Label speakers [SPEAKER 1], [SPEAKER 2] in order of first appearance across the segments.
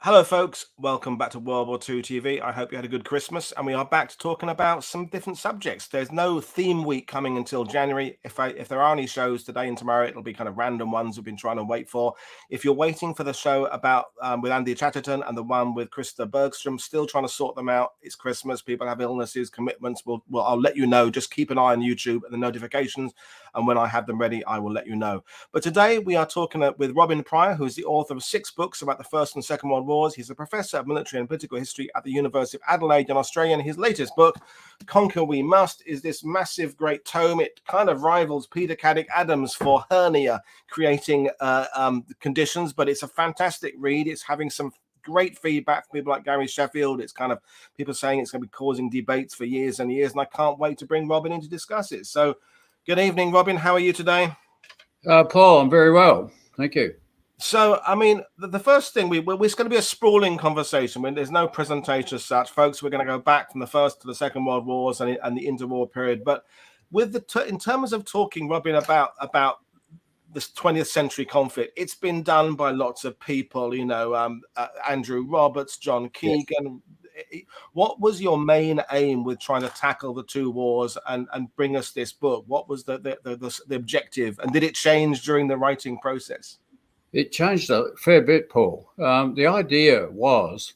[SPEAKER 1] Hello, folks. Welcome back to World War II TV. I hope you had a good Christmas, and we are back to talking about some different subjects. There's no theme week coming until January. If there are any shows today and tomorrow, it'll be kind of random ones we've been trying to wait for. If you're waiting for the show about with Andy Chatterton and the one with Krista Bergstrom, still trying to sort them out. It's Christmas. People have illnesses, commitments. I'll let you know. Just keep an eye on YouTube and the notifications, and when I have them ready, I will let you know. But today we are talking with Robin Pryor, who is the author of 6 books about the First and Second World War. He's a professor of military and political history at the University of Adelaide in Australia. And his latest book, Conquer We Must, is this massive, great tome. It kind of rivals Peter Caddick Adams for hernia creating conditions, but it's a fantastic read. It's having some great feedback from people like Gary Sheffield. It's kind of people saying it's going to be causing debates for years and years. And I can't wait to bring Robin in to discuss it. So good evening, Robin. How are you today?
[SPEAKER 2] Paul, I'm very well. Thank you.
[SPEAKER 1] So, I mean, the first thing, it's going to be a sprawling conversation when there's no presentation as such. Folks, we're going to go back from the First to the Second World Wars and the interwar period. But with in terms of talking, Robin, about this 20th century conflict, it's been done by lots of people, Andrew Roberts, John Keegan. Yes. What was your main aim with trying to tackle the two wars and bring us this book? What was the objective? And did it change during the writing process?
[SPEAKER 2] It changed a fair bit, Paul. The idea was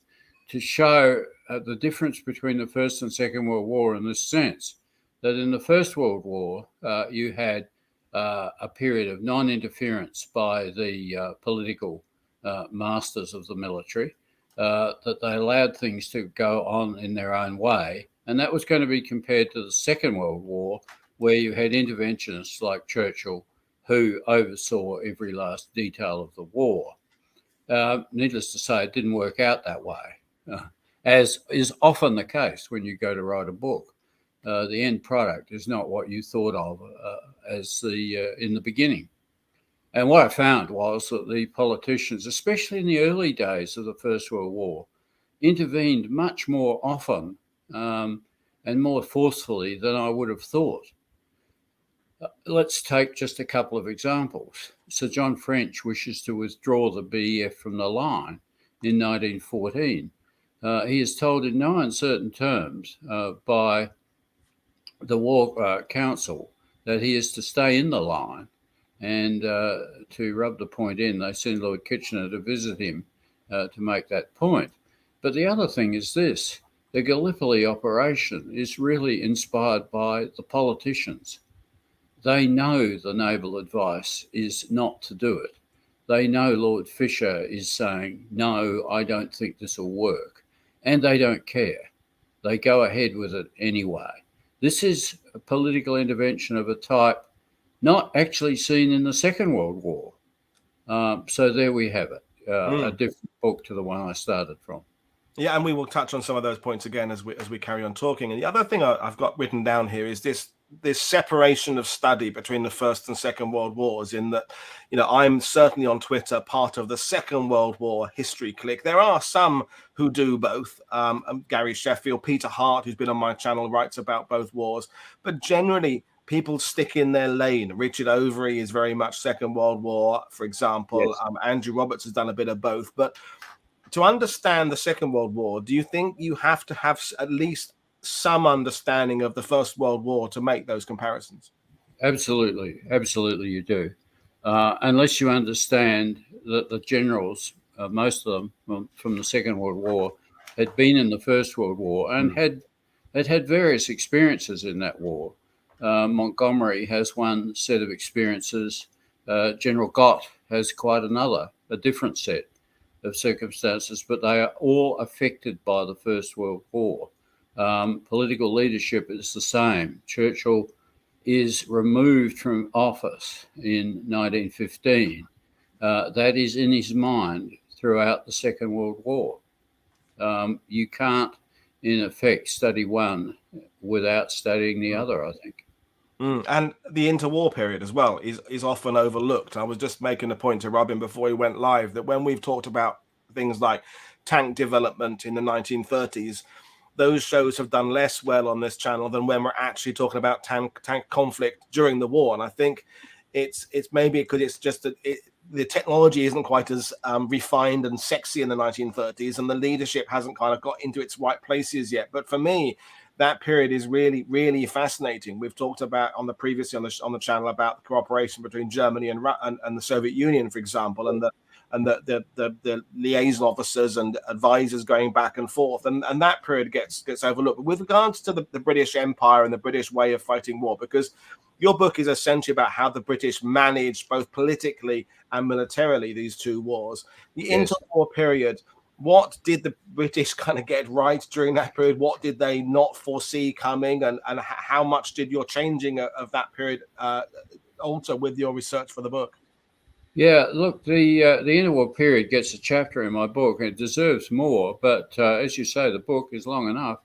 [SPEAKER 2] to show the difference between the First and Second World War in the sense that in the First World War, you had a period of non-interference by the political masters of the military, that they allowed things to go on in their own way. And that was going to be compared to the Second World War, where you had interventionists like Churchill, who oversaw every last detail of the war. Needless to say, it didn't work out that way, as is often the case when you go to write a book. The end product is not what you thought of as in the beginning. And what I found was that the politicians, especially in the early days of the First World War, intervened much more often and more forcefully than I would have thought. Let's take just a couple of examples. Sir John French wishes to withdraw the BEF from the line in 1914. He is told in no uncertain terms by the War Council that he is to stay in the line, and to rub the point in, they send Lord Kitchener to visit him to make that point. But the other thing is this: the Gallipoli operation is really inspired by the politicians. They know the naval advice is not to do it. They know Lord Fisher is saying, no, I don't think this will work. And they don't care. They go ahead with it anyway. This is a political intervention of a type not actually seen in the Second World War. So there we have it, a different book to the one I started from.
[SPEAKER 1] Yeah, and we will touch on some of those points again as we carry on talking. And the other thing I've got written down here is this separation of study between the First and Second World Wars, in that, I'm certainly on Twitter part of the Second World War history clique. There are some who do both. Gary Sheffield, Peter Hart, who's been on my channel, writes about both wars. But generally, people stick in their lane. Richard Overy is very much Second World War, for example. Yes. Andrew Roberts has done a bit of both. But to understand the Second World War, do you think you have to have at least some understanding of the First World War to make those comparisons?
[SPEAKER 2] Absolutely you do. Unless you understand that the generals, most of them from the Second World War, had been in the First World War and had various experiences in that war. Montgomery has one set of experiences. General Gott has quite a different set of circumstances, but they are all affected by the First World War. Political leadership is the same. Churchill is removed from office in 1915. That is in his mind throughout the Second World War. You can't, in effect, study one without studying the other, I think.
[SPEAKER 1] And the interwar period as well is often overlooked. I was just making a point to Robin before he went live that when we've talked about things like tank development in the 1930s, those shows have done less well on this channel than when we're actually talking about tank conflict during the war. And I think it's maybe because it's just the technology isn't quite as refined and sexy in the 1930s, and the leadership hasn't kind of got into its right places yet. But for me, that period is really, really fascinating. We've talked about on the channel about the cooperation between Germany and the Soviet Union, for example, and the liaison officers and advisors going back and forth, and that period gets overlooked. But with regards to the British Empire and the British way of fighting war, because your book is essentially about how the British managed both politically and militarily these two wars. The interwar period, what did the British kind of get right during that period? What did they not foresee coming? And how much did your changing of that period alter with your research for the book?
[SPEAKER 2] Yeah, look, the interwar period gets a chapter in my book. It deserves more, but as you say, the book is long enough.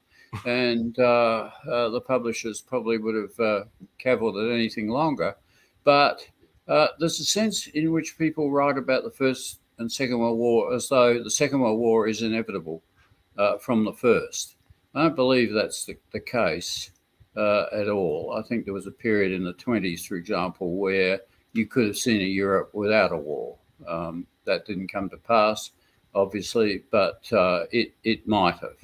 [SPEAKER 2] And the publishers probably would have cavilled at anything longer. But there's a sense in which people write about the First and Second World War as though the Second World War is inevitable from the first. I don't believe that's the case at all. I think there was a period in the 20s, for example, where you could have seen a Europe without a war. That didn't come to pass, obviously, but it might have.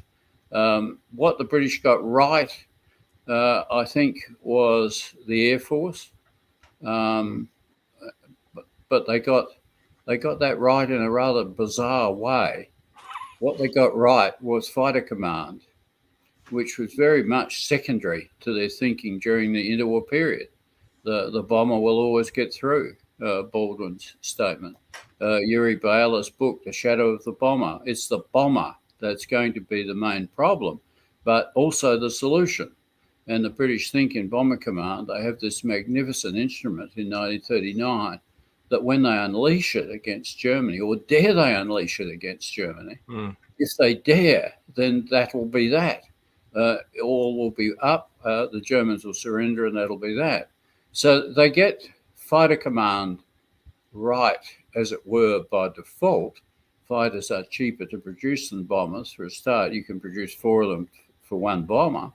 [SPEAKER 2] What the British got right, I think, was the Air Force, but they got that right in a rather bizarre way. What they got right was fighter command, which was very much secondary to their thinking during the interwar period. The bomber will always get through, Baldwin's statement. Yuri Baila's book, The Shadow of the Bomber. It's the bomber that's going to be the main problem, but also the solution. And the British think in Bomber Command, they have this magnificent instrument in 1939 that when they unleash it against Germany, or dare they unleash it against Germany, if they dare, then that will be that. All will be up, the Germans will surrender, and that'll be that. So they get fighter command right, as it were, by default. Fighters are cheaper to produce than bombers. For a start, you can produce 4 of them for one bomber.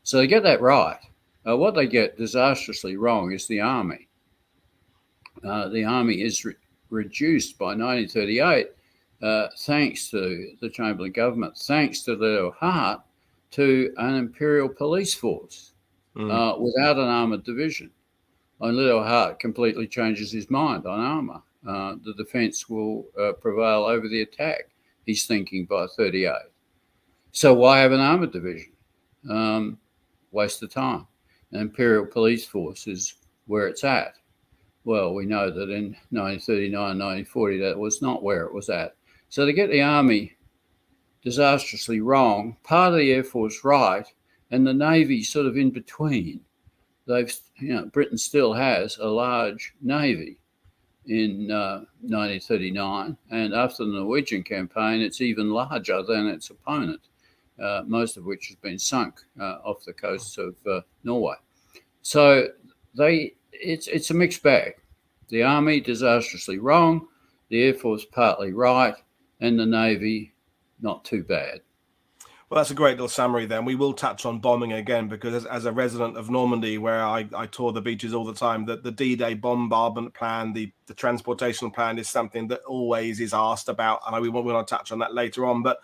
[SPEAKER 2] So they get that right. What they get disastrously wrong is the army. The army is reduced by 1938, thanks to the Chamberlain government, thanks to Little Hart, to an imperial police force without an armoured division. And Little Hart completely changes his mind on armour. The defence will prevail over the attack, he's thinking, by 38. So why have an armoured division? Waste of time. An imperial police force is where it's at. Well, we know that in 1939, 1940, that was not where it was at. So they get the army disastrously wrong, part of the Air Force right, and the Navy sort of in between. Britain still has a large Navy in 1939, and after the Norwegian campaign, it's even larger than its opponent, most of which has been sunk off the coasts of Norway. So it's a mixed bag. The Army disastrously wrong, the Air Force partly right, and the Navy not too bad.
[SPEAKER 1] Well, that's a great little summary then. We will touch on bombing again, because as a resident of Normandy, where I tour the beaches all the time, that the D-Day bombardment plan, the transportation plan is something that always is asked about. And we want to touch on that later on. But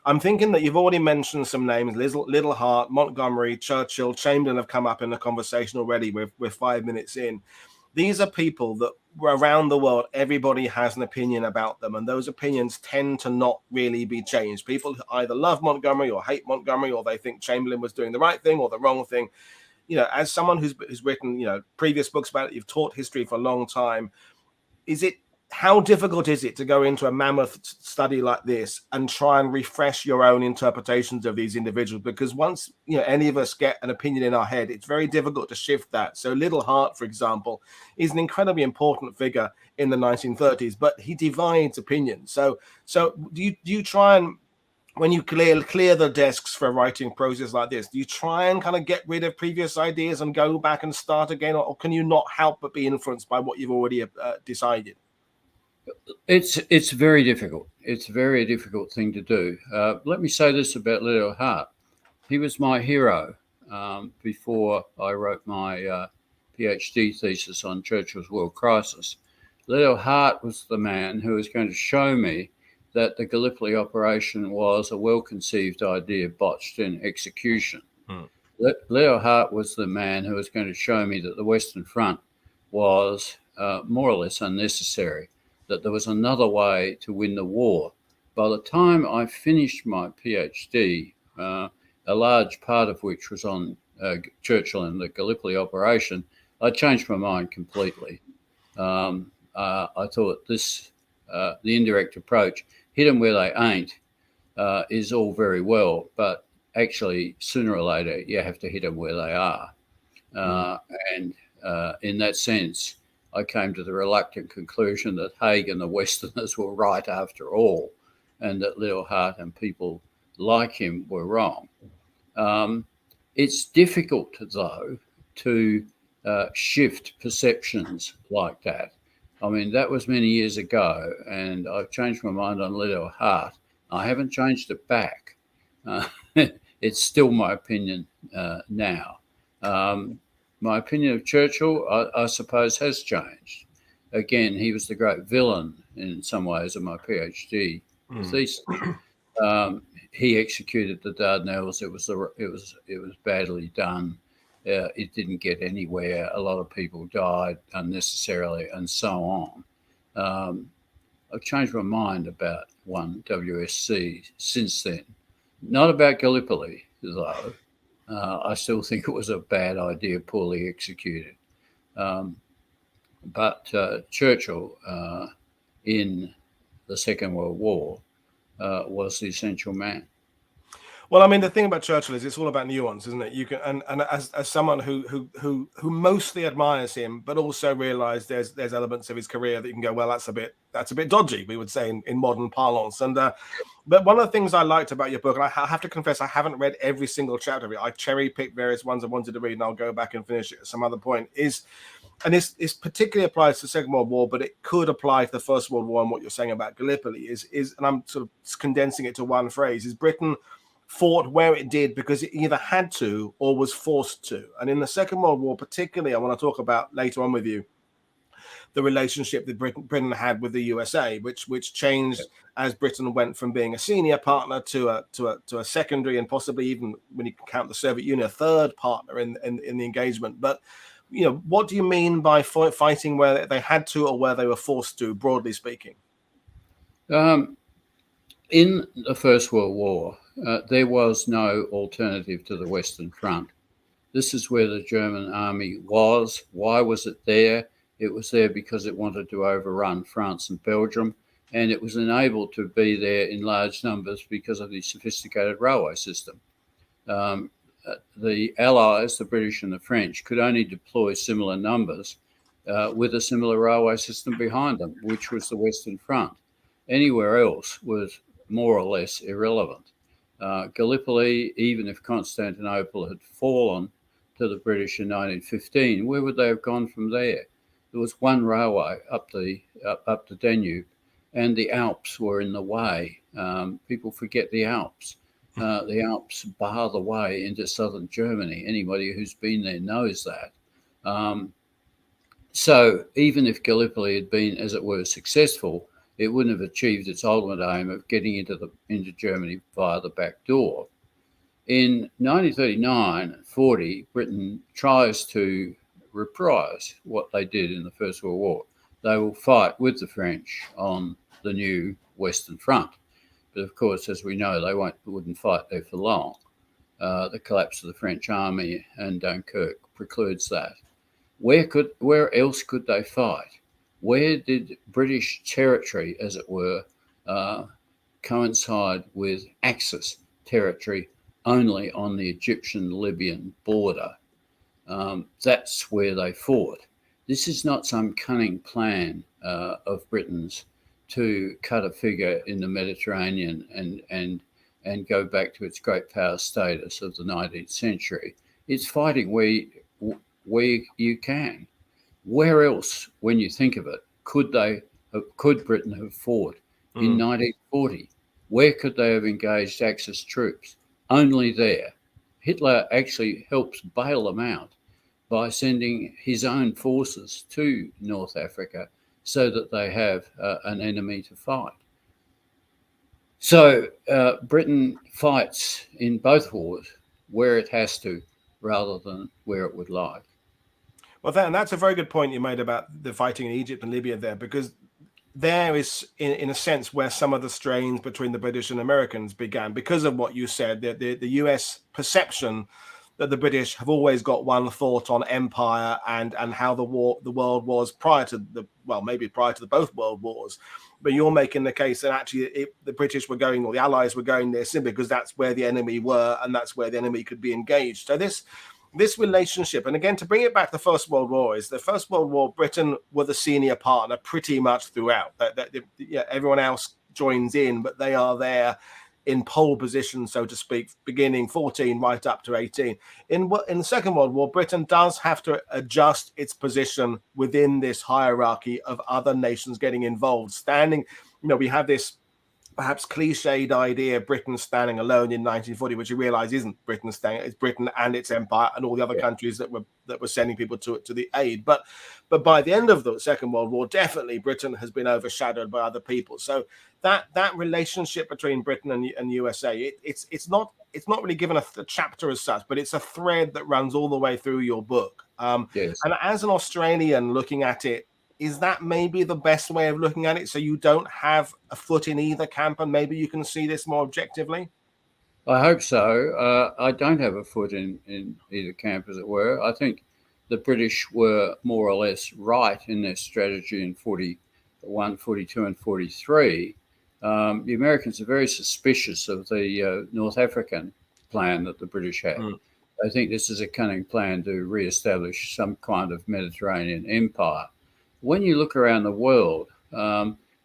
[SPEAKER 1] I'm thinking that you've already mentioned some names. Little Hart, Montgomery, Churchill, Chamberlain have come up in the conversation already. We're 5 minutes in. These are people that around the world, everybody has an opinion about them, and those opinions tend to not really be changed. People either love Montgomery or hate Montgomery, or they think Chamberlain was doing the right thing or the wrong thing. As someone who's written, previous books about it, you've taught history for a long time. How difficult is it to go into a mammoth study like this and try and refresh your own interpretations of these individuals? Because once any of us get an opinion in our head, it's very difficult to shift that. So Little Hart, for example, is an incredibly important figure in the 1930s, but he divides opinion. So do you try and, when you clear the desks for a writing process like this, do you try and kind of get rid of previous ideas and go back and start again, or can you not help but be influenced by what you've already decided?
[SPEAKER 2] It's very difficult. It's a very difficult thing to do. Let me say this about Little Hart. He was my hero before I wrote my PhD thesis on Churchill's world crisis. Leo Hart was the man who was going to show me that the Gallipoli operation was a well-conceived idea botched in execution. Leo Hart was the man who was going to show me that the Western Front was more or less unnecessary, that there was another way to win the war. By the time I finished my PhD, a large part of which was on Churchill and the Gallipoli operation, I changed my mind completely. I thought this, the indirect approach, hit them where they ain't, is all very well, but actually sooner or later you have to hit them where they are. And in that sense, I came to the reluctant conclusion that Haig and the Westerners were right after all, and that Leo Hart and people like him were wrong. It's difficult, though, to shift perceptions like that. I mean, that was many years ago, and I've changed my mind on Leo Hart. I haven't changed it back. It's still my opinion now. My opinion of Churchill, I suppose, has changed. Again, he was the great villain in some ways of my PhD thesis. He executed the Dardanelles. It was badly done. It didn't get anywhere. A lot of people died unnecessarily, and so on. I've changed my mind about one WSC since then. Not about Gallipoli, though. I still think it was a bad idea, poorly executed. But Churchill, in the Second World War, was the essential man.
[SPEAKER 1] Well, I mean, the thing about Churchill is it's all about nuance, isn't it? You can, and as someone who mostly admires him, but also realised there's elements of his career that you can go, well, that's a bit dodgy, we would say in modern parlance. And but one of the things I liked about your book, and I have to confess, I haven't read every single chapter of it. I cherry picked various ones I wanted to read, and I'll go back and finish it at some other point. And this particularly applies to the Second World War, but it could apply to the First World War. And what you're saying about Gallipoli is, and I'm sort of condensing it to one phrase: is Britain fought where it did because it either had to or was forced to. And in the Second World War, particularly, I want to talk about later on with you the relationship that Britain had with the USA, which changed as Britain went from being a senior partner to a secondary, and possibly even, when you count the Soviet Union, a third partner in the engagement. But what do you mean by fighting where they had to or where they were forced to, broadly speaking?
[SPEAKER 2] In the First World War, there was no alternative to the Western Front. This is where the German army was. Why was it there? It was there because it wanted to overrun France and Belgium, and it was enabled to be there in large numbers because of the sophisticated railway system. The Allies, the British and the French, could only deploy similar numbers with a similar railway system behind them, which was the Western Front. Anywhere else was more or less irrelevant. Gallipoli, even if Constantinople had fallen to the British in 1915, where would they have gone from there? There was one railway up the Danube, and the Alps were in the way. People forget the Alps. The Alps bar the way into southern Germany. Anybody who's been there knows that. So even if Gallipoli had been, as it were, successful, it wouldn't have achieved its ultimate aim of getting into Germany via the back door. In 1939-40, Britain tries to reprise what they did in the First World War. They will fight with the French on the new Western Front. But of course, as we know, they wouldn't fight there for long. The collapse of the French army and Dunkirk precludes that. Where else could they fight? Where did British territory, as it were, coincide with Axis territory only on the Egyptian-Libyan border? That's where they fought. This is not some cunning plan of Britain's to cut a figure in the Mediterranean and go back to its great power status of the 19th century. It's fighting where you can. Where else, when you think of it, could Britain have fought in 1940? Where could they have engaged Axis troops? Only there. Hitler actually helps bail them out by sending his own forces to North Africa, so that they have an enemy to fight. So Britain fights in both wars where it has to rather than where it would like.
[SPEAKER 1] Well, that's a very good point you made about the fighting in Egypt and Libya there, because there is, in a sense, where some of the strains between the British and Americans began, because of what you said, the US perception that the British have always got one thought on empire and how the world was prior to prior to both world wars. But you're making the case that actually the British were going, or the Allies were going there simply because that's where the enemy were and that's where the enemy could be engaged. So this relationship, and again, to bring it back to the First World War, is the First World War, Britain were the senior partner pretty much throughout. Everyone else joins in, but they are there in pole position, so to speak, beginning 14 right up to 18. In the Second World War, Britain does have to adjust its position within this hierarchy of other nations getting involved. We have this perhaps cliched idea of Britain standing alone in 1940, which you realise isn't Britain standing; it's Britain and its empire and all the other countries that were sending people to the aid. But by the end of the Second World War, definitely Britain has been overshadowed by other people. So that relationship between Britain and USA, it's not really given a chapter as such, but it's a thread that runs all the way through your book.
[SPEAKER 2] Yes.
[SPEAKER 1] And as an Australian looking at it, is that maybe the best way of looking at it? So you don't have a foot in either camp, and maybe you can see this more objectively?
[SPEAKER 2] I hope so. I don't have a foot in either camp, as it were. I think the British were more or less right in their strategy in 41, 42 and 43. The Americans are very suspicious of the North African plan that the British had. I think this is a cunning plan to re-establish some kind of Mediterranean empire. When you look around the world,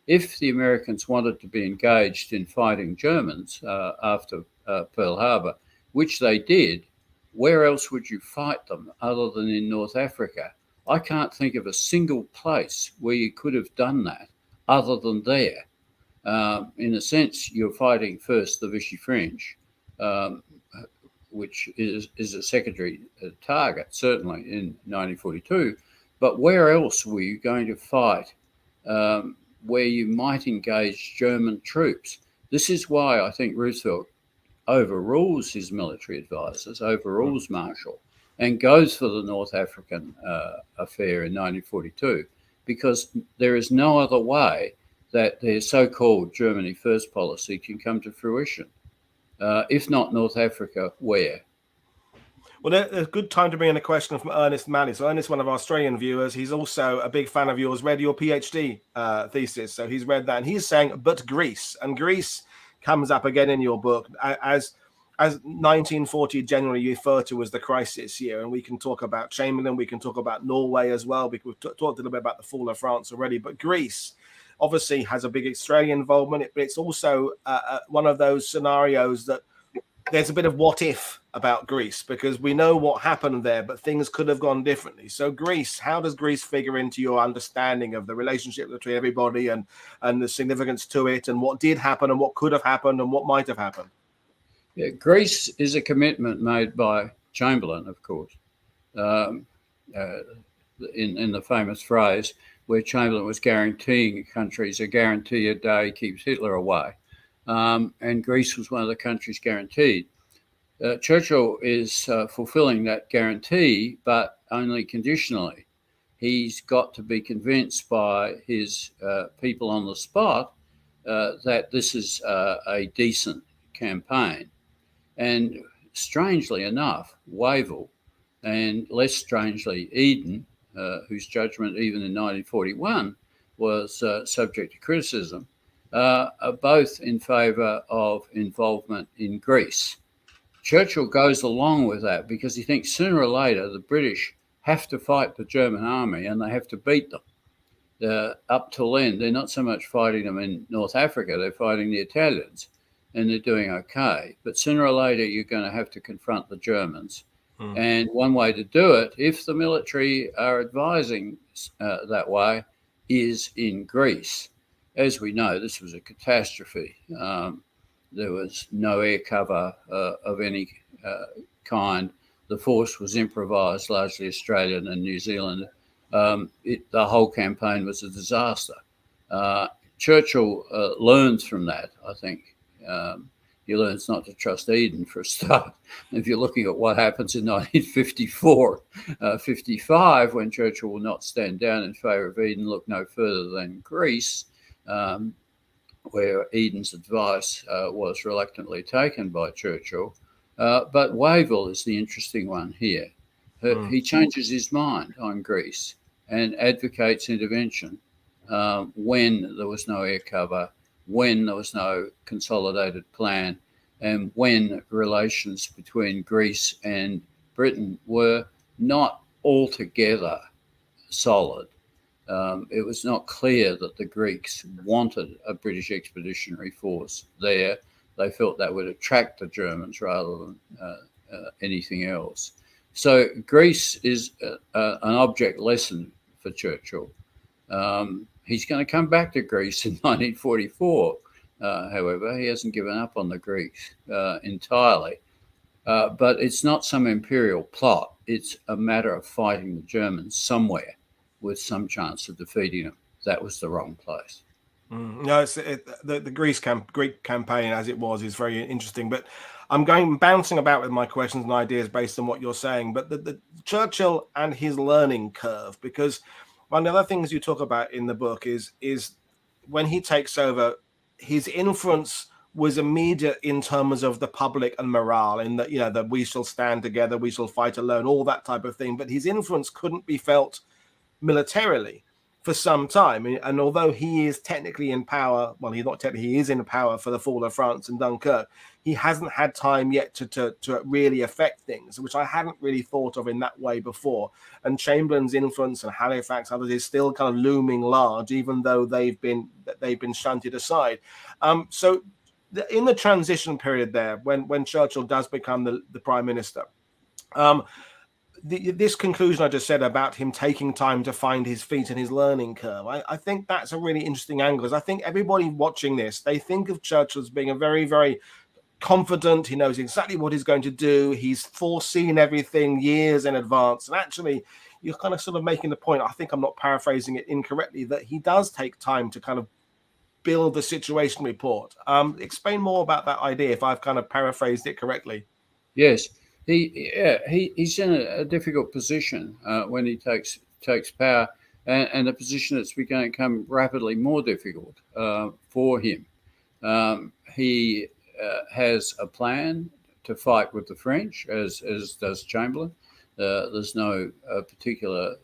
[SPEAKER 2] if the Americans wanted to be engaged in fighting Germans after Pearl Harbor, which they did, where else would you fight them other than in North Africa? I can't think of a single place where you could have done that other than there. In a sense, you're fighting first the Vichy French, which is a secondary target, certainly in 1942. But where else were you going to fight where you might engage German troops? This is why I think Roosevelt overrules his military advisors, overrules Marshall, and goes for the North African affair in 1942, because there is no other way that their so-called Germany First policy can come to fruition. If not North Africa, where?
[SPEAKER 1] Well, there's a good time to bring in a question from Ernest Malley. So Ernest, one of our Australian viewers, he's also a big fan of yours, read your PhD thesis. So he's read that, and he's saying, but Greece. And Greece comes up again in your book as 1940 generally referred to as the crisis year. And we can talk about Chamberlain, we can talk about Norway as well. We've talked a little bit about the fall of France already, but Greece obviously has a big Australian involvement, but it's also one of those scenarios that there's a bit of what if about Greece, because we know what happened there, but things could have gone differently. So Greece, how does Greece figure into your understanding of the relationship between everybody and the significance to it, and what did happen and what could have happened and what might have happened?
[SPEAKER 2] Yeah, Greece is a commitment made by Chamberlain, of course, in the famous phrase where Chamberlain was guaranteeing countries a guarantee a day keeps Hitler away. And Greece was one of the countries guaranteed. Churchill is fulfilling that guarantee, but only conditionally. He's got to be convinced by his people on the spot that this is a decent campaign. And strangely enough, Wavell, and less strangely, Eden, whose judgment even in 1941 was subject to criticism, are both in favour of involvement in Greece. Churchill goes along with that because he thinks sooner or later the British have to fight the German army and they have to beat them. Up till then, they're not so much fighting them in North Africa, they're fighting the Italians, and they're doing okay. But sooner or later, you're going to have to confront the Germans. And one way to do it, if the military are advising that way, is in Greece. As we know, this was a catastrophe. There was no air cover of any kind. The force was improvised, largely Australian and New Zealand the whole campaign was a disaster. Churchill learns from that, I think. He learns not to trust Eden for a start. If you're looking at what happens in 1954, 55, when Churchill will not stand down in favour of Eden, look no further than Greece, where Eden's advice was reluctantly taken by Churchill. But Wavell is the interesting one here. He changes his mind on Greece and advocates intervention when there was no air cover, when there was no consolidated plan, and when relations between Greece and Britain were not altogether solid. It was not clear that the Greeks wanted a British expeditionary force there. They felt that would attract the Germans rather than anything else. So Greece is an object lesson for Churchill. He's going to come back to Greece in 1944. However, he hasn't given up on the Greeks entirely. But it's not some imperial plot. It's a matter of fighting the Germans somewhere with some chance of defeating them. That was the wrong place.
[SPEAKER 1] No, the Greek campaign as it was is very interesting. But I'm bouncing about with my questions and ideas based on what you're saying. But the Churchill and his learning curve, because one of the other things you talk about in the book is when he takes over, his influence was immediate in terms of the public and morale, in that, that we shall stand together, we shall fight alone, all that type of thing. But his influence couldn't be felt militarily for some time. And although he is technically in power, well, he's not technically, he is in power for the fall of France and Dunkirk, he hasn't had time yet to really affect things, which I hadn't really thought of in that way before. And Chamberlain's influence and Halifax, others, is still kind of looming large, even though they've been shunted aside. So in the transition period there, when Churchill does become the prime minister, this conclusion I just said about him taking time to find his feet and his learning curve, I think that's a really interesting angle, because I think everybody watching this, they think of Churchill as being a very, very confident, he knows exactly what he's going to do, he's foreseen everything years in advance. And actually, you're kind of sort of making the point, I think I'm not paraphrasing it incorrectly, that he does take time to kind of build the situation report. Explain more about that idea, if I've kind of paraphrased it correctly.
[SPEAKER 2] Yes. He's in a difficult position when he takes power, and a position that's going to become rapidly more difficult for him. He has a plan to fight with the French, as does Chamberlain. There's no particular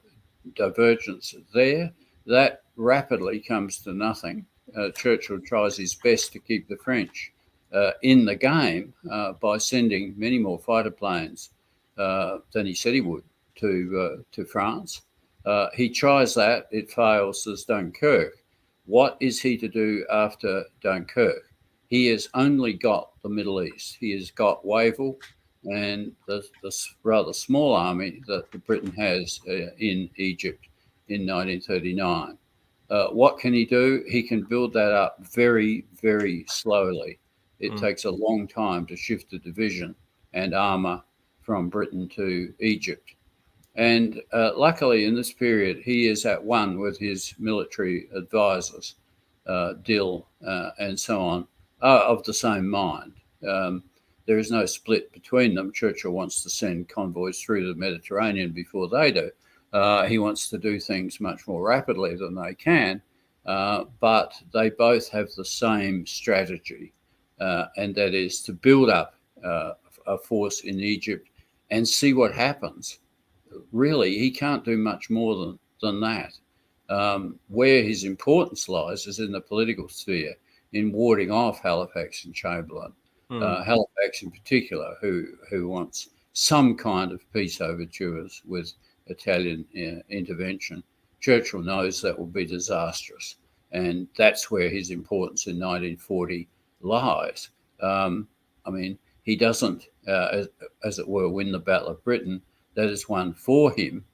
[SPEAKER 2] divergence there. That rapidly comes to nothing. Churchill tries his best to keep the French in the game by sending many more fighter planes than he said he would to France. He tries that, it fails as Dunkirk. What is he to do after Dunkirk? He has only got the Middle East. He has got Wavell and the rather small army that Britain has in Egypt in 1939. What can he do? He can build that up very, very slowly. It takes a long time to shift the division and armour from Britain to Egypt. And luckily in this period, he is at one with his military advisors, Dill and so on, of the same mind. There is no split between them. Churchill wants to send convoys through the Mediterranean before they do. He wants to do things much more rapidly than they can, but they both have the same strategy. And that is to build up a force in Egypt and see what happens. Really, he can't do much more than that. Where his importance lies is in the political sphere, in warding off Halifax and Chamberlain. Halifax in particular, who wants some kind of peace overtures with Italian intervention. Churchill knows that will be disastrous, and that's where his importance in 1940 lies. He doesn't, as it were, win the Battle of Britain. That is won for him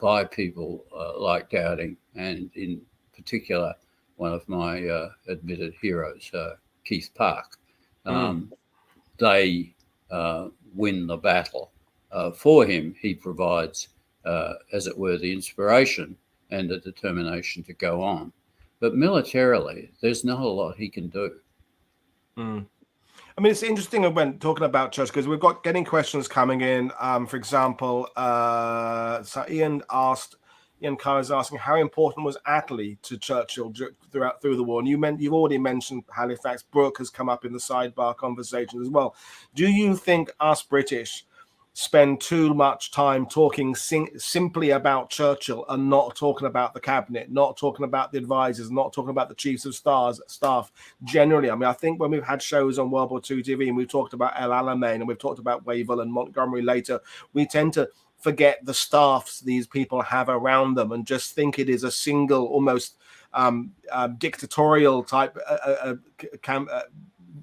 [SPEAKER 2] by people like Dowding, and in particular, one of my admitted heroes, Keith Park. They win the battle for him. He provides as it were, the inspiration and the determination to go on. But militarily, there's not a lot he can do.
[SPEAKER 1] Mm. I mean, it's interesting when talking about Churchill, because we've got getting questions coming in. For example, so Ian Carr is asking how important was Attlee to Churchill through the war, and you've already mentioned Halifax. Brooke has come up in the sidebar conversation as well. Do you think us British spend too much time talking simply about Churchill and not talking about the cabinet, not talking about the advisors, not talking about the chiefs of staff generally? I mean, I think when we've had shows on World War II TV and we've talked about El Alamein and we've talked about Wavell and Montgomery later, we tend to forget the staffs these people have around them and just think it is a single, almost dictatorial type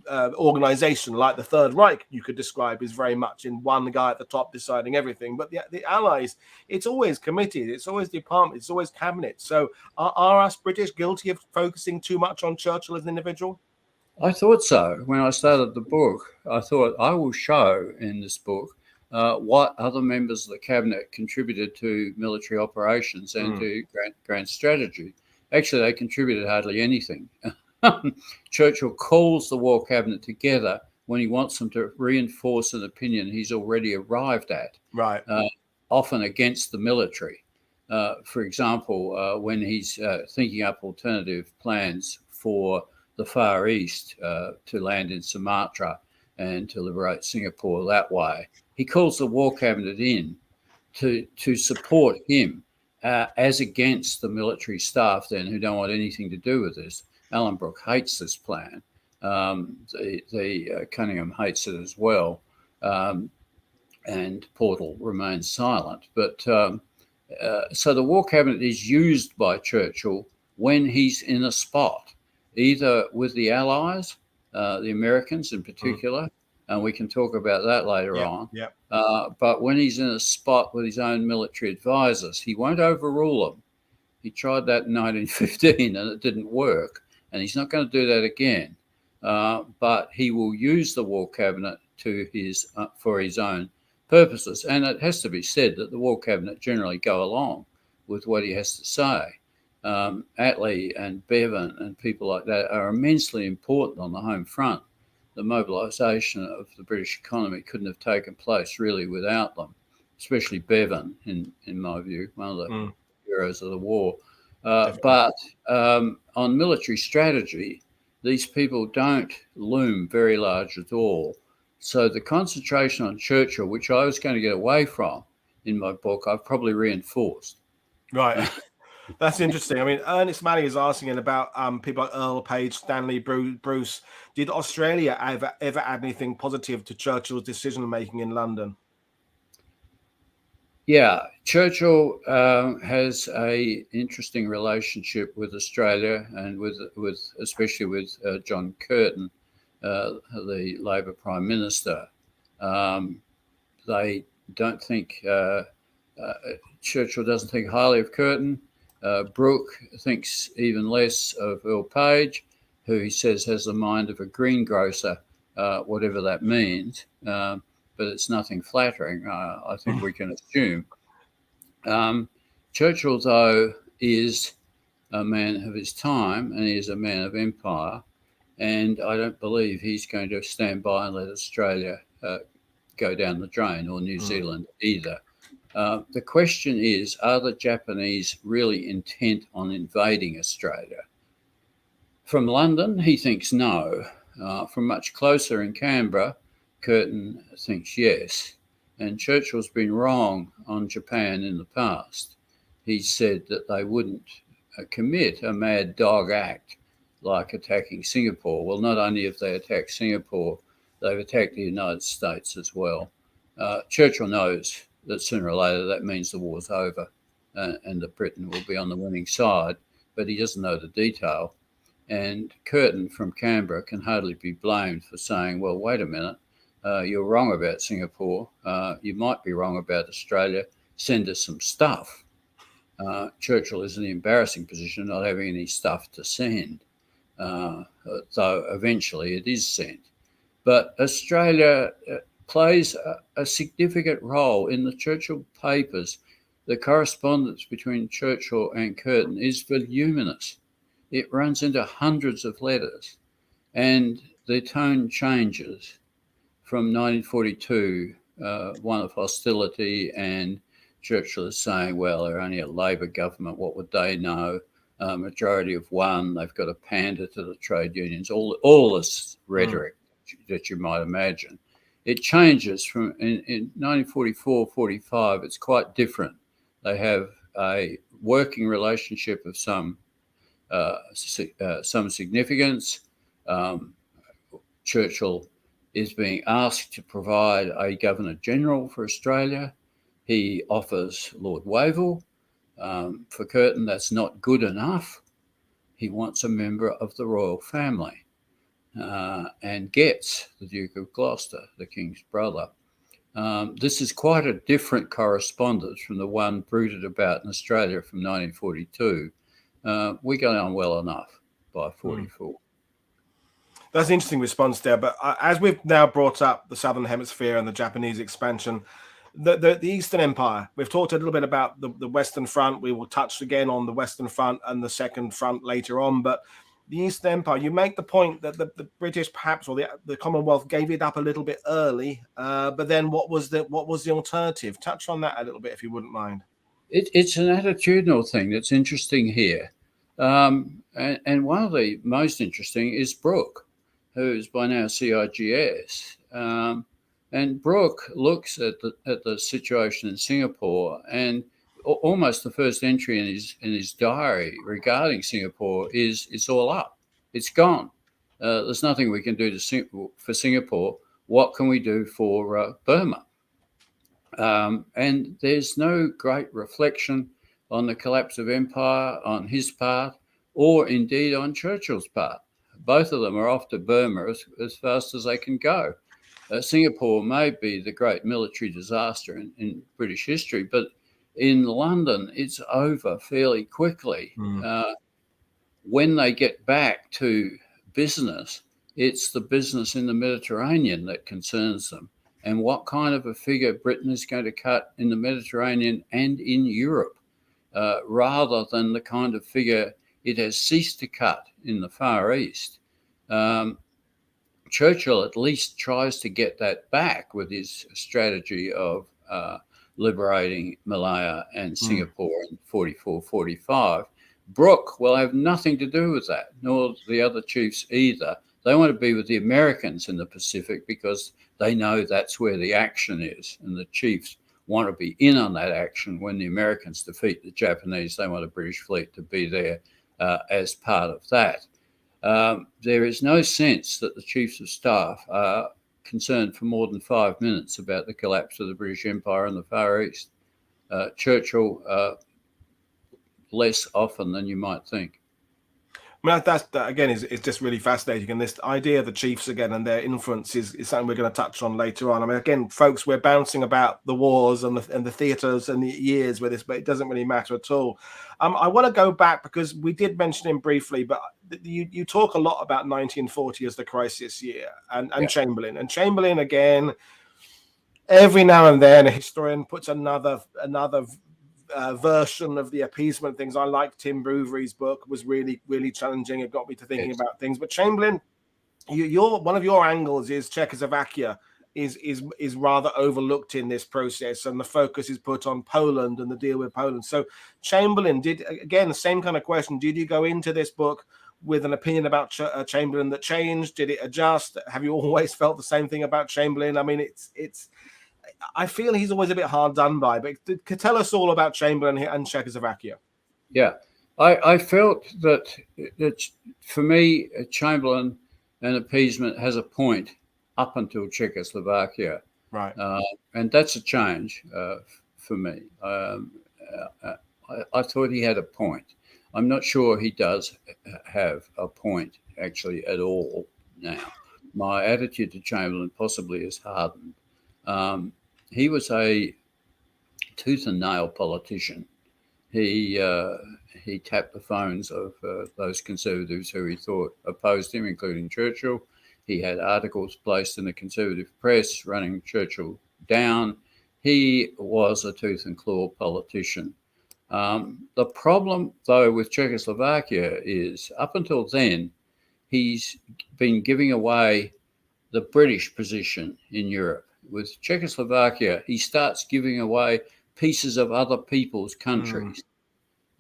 [SPEAKER 1] organization like the Third Reich, you could describe, is very much in one guy at the top deciding everything. But the Allies, it's always committees, it's always departments, it's always cabinet. So are us British guilty of focusing too much on Churchill as an individual?
[SPEAKER 2] I thought so. When I started the book, I thought I will show in this book what other members of the cabinet contributed to military operations and to grand strategy. Actually, they contributed hardly anything. Churchill calls the war cabinet together when he wants them to reinforce an opinion he's already arrived at,
[SPEAKER 1] right?
[SPEAKER 2] Often against the military. For example, when he's thinking up alternative plans for the Far East to land in Sumatra and to liberate Singapore that way, he calls the war cabinet in to support him as against the military staff then, who don't want anything to do with this. Alan Brooke hates this plan. Cunningham hates it as well. And Portal remains silent. But so the war cabinet is used by Churchill when he's in a spot, either with the Allies, the Americans in particular, and we can talk about that later on. But when he's in a spot with his own military advisors, he won't overrule them. He tried that in 1915 and it didn't work. And he's not going to do that again, but he will use the war cabinet for his own purposes. And it has to be said that the war cabinet generally go along with what he has to say. Attlee and Bevan and people like that are immensely important on the home front. The mobilisation of the British economy couldn't have taken place really without them, especially Bevan, in my view, one of the heroes of the war. But on military strategy, these people don't loom very large at all. So the concentration on Churchill, which I was going to get away from in my book, I've probably reinforced.
[SPEAKER 1] Right. That's interesting. I mean, Ernest Malley is asking about people like Earl Page, Stanley Bruce. Did Australia ever add anything positive to Churchill's decision-making in London?
[SPEAKER 2] Yeah, Churchill has a interesting relationship with Australia and with especially with John Curtin, the Labor Prime Minister. They don't think Churchill doesn't think highly of Curtin. Brooke thinks even less of Earl Page, who he says has the mind of a greengrocer, whatever that means. But it's nothing flattering, I think we can assume. Churchill, though, is a man of his time and he is a man of empire, and I don't believe he's going to stand by and let Australia go down the drain, or New Zealand either. The question is, are the Japanese really intent on invading Australia? From London, he thinks no. From much closer in Canberra, Curtin thinks yes. And Churchill's been wrong on Japan in the past. He said that they wouldn't commit a mad dog act like attacking Singapore. Well, not only have they attacked Singapore, they've attacked the United States as well. Churchill knows that sooner or later that means the war's over and that Britain will be on the winning side, but he doesn't know the detail. And Curtin from Canberra can hardly be blamed for saying, well, wait a minute, you're wrong about Singapore. You might be wrong about Australia. Send us some stuff. Churchill is in the embarrassing position of not having any stuff to send, though eventually it is sent. But Australia plays a significant role in the Churchill papers. the correspondence between Churchill and Curtin is voluminous. It runs into hundreds of letters, and the tone changes from 1942, one of hostility, and Churchill is saying, well, they're only a Labor government, what would they know? Majority of one, they've got to pander to the trade unions, all this rhetoric that you might imagine. It changes from in 1944-45, it's quite different. They have a working relationship of some significance. Churchill is being asked to provide a Governor-General for Australia. He offers Lord Wavell. For Curtin, that's not good enough. He wants a member of the royal family and gets the Duke of Gloucester, the King's brother. This is quite a different correspondence from the one bruited about in Australia from 1942. We got on well enough by 44.
[SPEAKER 1] That's an interesting response there. But as we've now brought up the Southern Hemisphere and the Japanese expansion, the Eastern Empire, we've talked a little bit about the Western Front. We will touch again on the Western Front and the Second Front later on. But the Eastern Empire, you make the point that the British perhaps, or the Commonwealth, gave it up a little bit early. But then what was the alternative? Touch on that a little bit, if you wouldn't mind.
[SPEAKER 2] It's an attitudinal thing that's interesting here. And one of the most interesting is Brooke, who's by now CIGS. And Brooke looks at the situation in Singapore, and almost the first entry in his diary regarding Singapore is it's all up. It's gone. There's nothing we can do for Singapore. What can we do for Burma? And there's no great reflection on the collapse of empire on his part, or indeed on Churchill's part. Both of them are off to Burma as fast as they can go. Singapore may be the great military disaster in British history, but in London, it's over fairly quickly. When they get back to business, it's the business in the Mediterranean that concerns them, and what kind of a figure Britain is going to cut in the Mediterranean and in Europe, rather than the kind of figure it has ceased to cut in the Far East. Churchill at least tries to get that back with his strategy of liberating Malaya and Singapore in 44-45. Brooke will have nothing to do with that, nor the other chiefs either. They want to be with the Americans in the Pacific because they know that's where the action is, and the chiefs want to be in on that action. When the Americans defeat the Japanese, they want a British fleet to be there as part of that. There is no sense that the chiefs of staff are concerned for more than 5 minutes about the collapse of the British Empire in the Far East. Churchill, less often than you might think.
[SPEAKER 1] I mean, that again is just really fascinating, and this idea of the chiefs again and their influence is something we're going to touch on later on. I mean, again, folks, we're bouncing about the wars and the theatres and the years with this, but it doesn't really matter at all. I want to go back because we did mention him briefly, but you talk a lot about 1940 as the crisis year, and Chamberlain, and Chamberlain again. Every now and then, a historian puts another version of the appeasement things. I liked Tim Bruvery's book; was really, really challenging. It got me to thinking about things. But Chamberlain, your one of your angles is Czechoslovakia is rather overlooked in this process, and the focus is put on Poland and the deal with Poland. So Chamberlain did, again, the same kind of question. Did you go into this book with an opinion about Chamberlain that changed? Did it adjust? Have you always felt the same thing about Chamberlain? I mean, it's. I feel he's always a bit hard done by, but tell us all about Chamberlain and Czechoslovakia.
[SPEAKER 2] Yeah, I felt that for me, Chamberlain and appeasement has a point up until Czechoslovakia.
[SPEAKER 1] Right.
[SPEAKER 2] And that's a change for me. I thought he had a point. I'm not sure he does have a point actually at all now. My attitude to Chamberlain possibly is hardened. He was a tooth and nail politician. He tapped the phones of those conservatives who he thought opposed him, including Churchill. He had articles placed in the conservative press running Churchill down. he was a tooth and claw politician. The problem, though, with Czechoslovakia is up until then, he's been giving away the British position in Europe. With Czechoslovakia, he starts giving away pieces of other people's countries.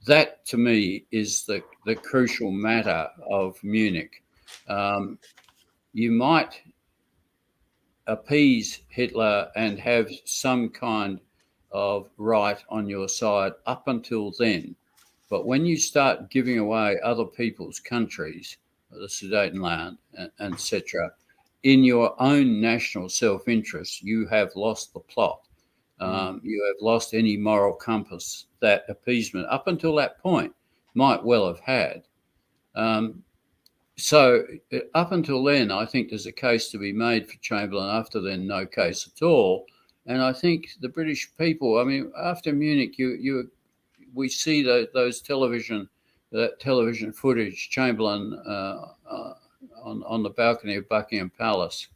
[SPEAKER 2] That, to me, is the crucial matter of Munich. You might appease Hitler and have some kind of right on your side up until then. But when you start giving away other people's countries, the Sudetenland, etc., in your own national self-interest, you have lost the plot. You have lost any moral compass that appeasement, up until that point, might well have had. So up until then, I think there's a case to be made for Chamberlain. After then, no case at all. And I think the British people, I mean, after Munich, we see those television footage, Chamberlain on the balcony of Buckingham Palace.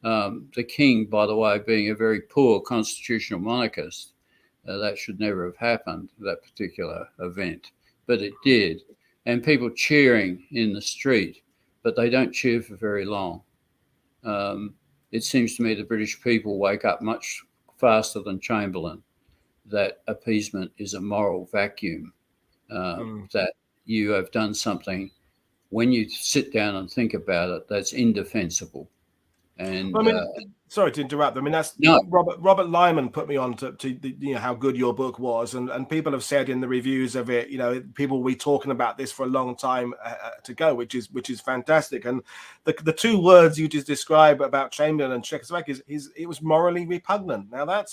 [SPEAKER 2] The king, by the way, being a very poor constitutional monarchist, that should never have happened, that particular event. But it did. And people cheering in the street, but they don't cheer for very long. It seems to me the British people wake up much faster than Chamberlain, that appeasement is a moral vacuum, that you have done something when you sit down and think about it that's indefensible. And
[SPEAKER 1] I mean, sorry to interrupt. I mean, that's Robert Lyman put me on to how good your book was, and people have said in the reviews of it, people will be talking about this for a long time to go, which is fantastic. And the two words you just described about Chamberlain and Czechoslovakia is it was morally repugnant. Now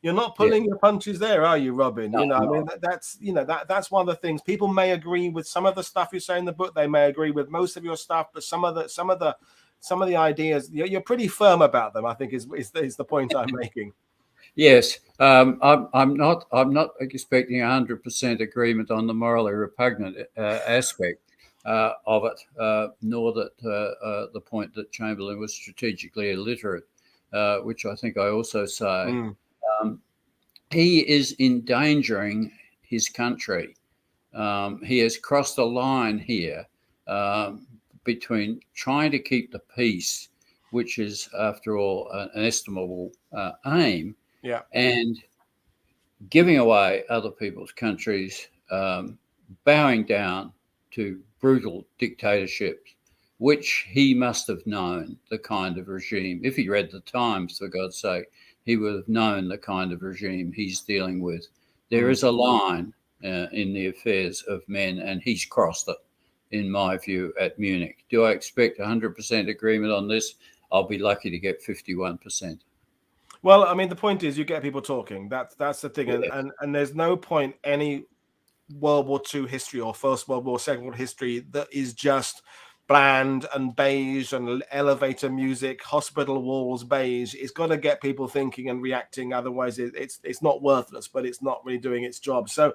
[SPEAKER 1] you're not pulling your punches there, are you, Robin?
[SPEAKER 2] No,
[SPEAKER 1] I mean, that's one of the things. People may agree with some of the stuff you say in the book. They may agree with most of your stuff, but some of the ideas, you're pretty firm about them, I think is the point I'm making.
[SPEAKER 2] Yes, I'm not expecting 100% agreement on the morally repugnant aspect of it, nor that the point that Chamberlain was strategically illiterate, which I think I also say. He is endangering his country. He has crossed a line here between trying to keep the peace, which is, after all, an estimable aim, and giving away other people's countries, bowing down to brutal dictatorships, which he must have known the kind of regime. If he read the Times, for God's sake, he would have known the kind of regime he's dealing with. There is a line in the affairs of men, and he's crossed it, in my view, at Munich. Do I expect 100% agreement on this? I'll be lucky to get 51%.
[SPEAKER 1] Well, I mean, the point is you get people talking. That's the thing.
[SPEAKER 2] Yes.
[SPEAKER 1] And there's no point any World War II history or First World War, Second World history that is just bland and beige and elevator music, hospital walls beige. It's got to get people thinking and reacting. Otherwise, it's not worthless, but it's not really doing its job. So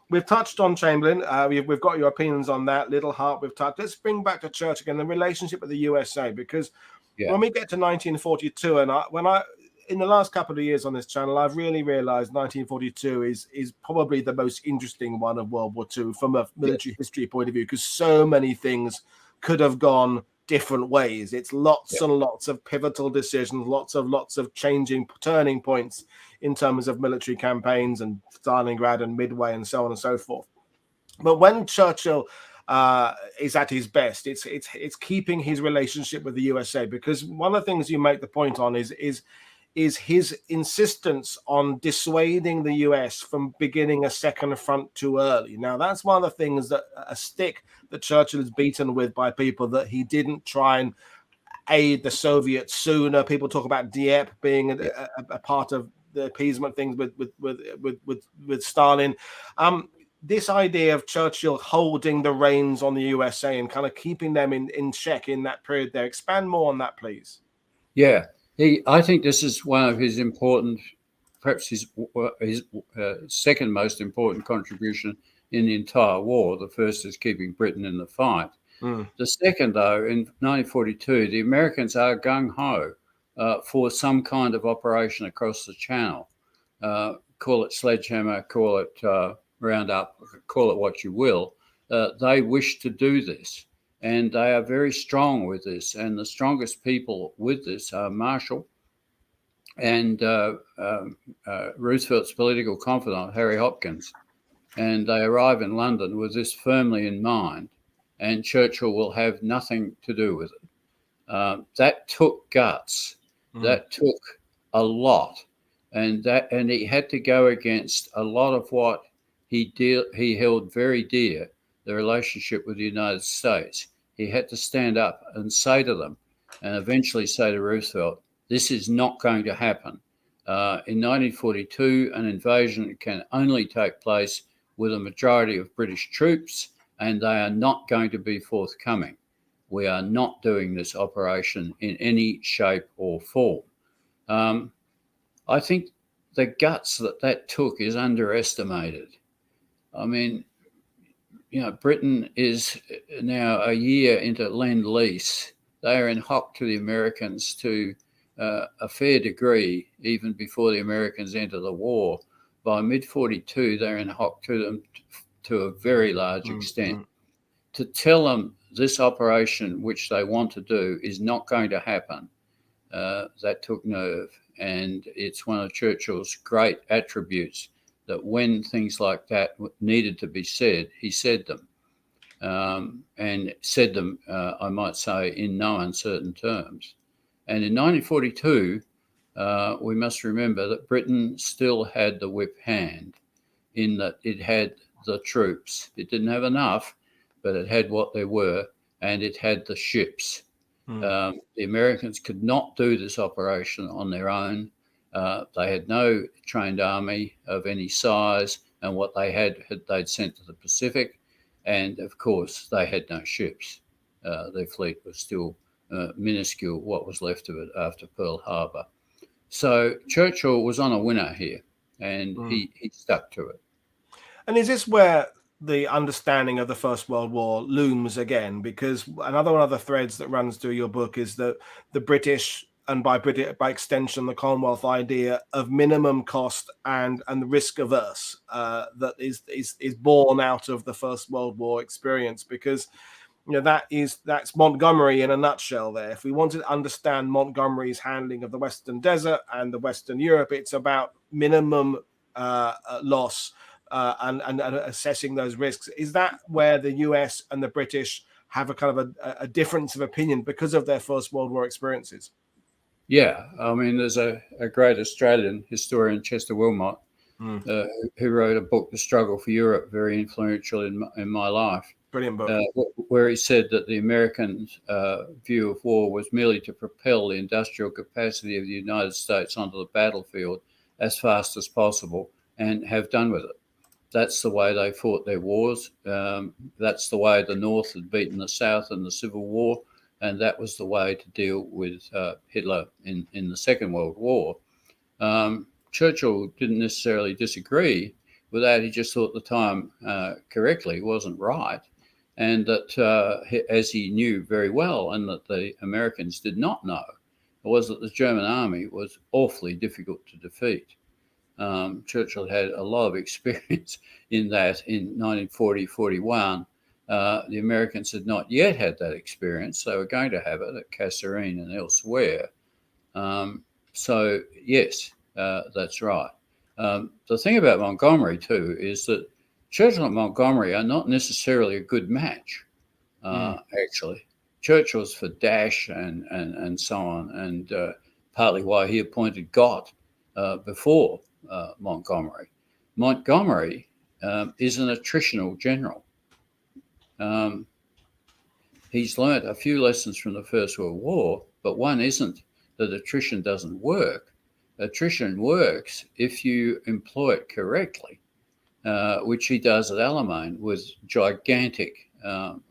[SPEAKER 1] we've touched on Chamberlain. We've got your opinions on that. Little Heart we've touched. Let's bring back to Churchill again, the relationship with the USA, because when we get to 1942, and in the last couple of years on this channel, I've really realized 1942 is probably the most interesting one of World War II from a military history point of view, because so many things could have gone different ways. It's lots and lots of pivotal decisions, lots of changing turning points in terms of military campaigns and Stalingrad and Midway and so on and so forth. But when Churchill is at his best, it's keeping his relationship with the USA, because one of the things you make the point on is his insistence on dissuading the US from beginning a second front too early. Now, that's one of the things that a stick that Churchill is beaten with by people, that he didn't try and aid the Soviets sooner. People talk about Dieppe being a part of the appeasement things with Stalin. This idea of Churchill holding the reins on the USA and kind of keeping them in check in that period there. Expand more on that, please.
[SPEAKER 2] Yeah. I think this is one of his important, perhaps his second most important contribution in the entire war. The first is keeping Britain in the fight. The second, though, in 1942, the Americans are gung-ho for some kind of operation across the Channel. call it sledgehammer, call it roundup, call it what you will. They wish to do this, and they are very strong with this. And the strongest people with this are Marshall and Roosevelt's political confidant, Harry Hopkins. And they arrive in London with this firmly in mind, and Churchill will have nothing to do with it. That took guts. That took a lot. And he had to go against a lot of what he held very dear, the relationship with the United States. He had to stand up and say to them, and eventually say to Roosevelt, this is not going to happen. In 1942, an invasion can only take place with a majority of British troops, and they are not going to be forthcoming. We are not doing this operation in any shape or form. I think the guts that took is underestimated. I mean, Britain is now a year into Lend-Lease. They are in hock to the Americans to a fair degree, even before the Americans enter the war. By mid-42, they're in hock to them to a very large extent. To tell them this operation, which they want to do, is not going to happen, that took nerve. And it's one of Churchill's great attributes that when things like that needed to be said, he said them. And said them, I might say, in no uncertain terms. And in 1942, we must remember that Britain still had the whip hand in that it had the troops. It didn't have enough, but it had what there were, and it had the ships. The Americans could not do this operation on their own. They had no trained army of any size, and what they had they'd sent to the Pacific. And, of course, they had no ships. Their fleet was still minuscule, what was left of it after Pearl Harbor. So Churchill was on a winner here, and he stuck to it.
[SPEAKER 1] And is this where the understanding of the First World War looms again? Because another one of the threads that runs through your book is that the British, and by extension the Commonwealth, idea of minimum cost and the risk averse that is born out of the First World War experience. Because that's Montgomery in a nutshell there. If we wanted to understand Montgomery's handling of the Western Desert and the Western Europe, it's about minimum loss and assessing those risks. Is that where the US and the British have a kind of a difference of opinion because of their First World War experiences?
[SPEAKER 2] Yeah, I mean, there's a great Australian historian, Chester Wilmot, who wrote a book, The Struggle for Europe, very influential in my life.
[SPEAKER 1] Brilliant book.
[SPEAKER 2] Where he said that the American view of war was merely to propel the industrial capacity of the United States onto the battlefield as fast as possible and have done with it. That's the way they fought their wars. That's the way the North had beaten the South in the Civil War, and that was the way to deal with Hitler in the Second World War. Churchill didn't necessarily disagree with that. He just thought the time correctly wasn't right, and that, as he knew very well, and that the Americans did not know, was that the German army was awfully difficult to defeat. Churchill had a lot of experience in that in 1940-41. The Americans had not yet had that experience. They were going to have it at Kasserine and elsewhere. So, yes, that's right. The thing about Montgomery, too, is that Churchill and Montgomery are not necessarily a good match, actually. Churchill's for dash and so on, and partly why he appointed Gott before Montgomery. Montgomery is an attritional general. He's learnt a few lessons from the First World War, but one isn't that attrition doesn't work. Attrition works if you employ it correctly, which he does at Alamein with gigantic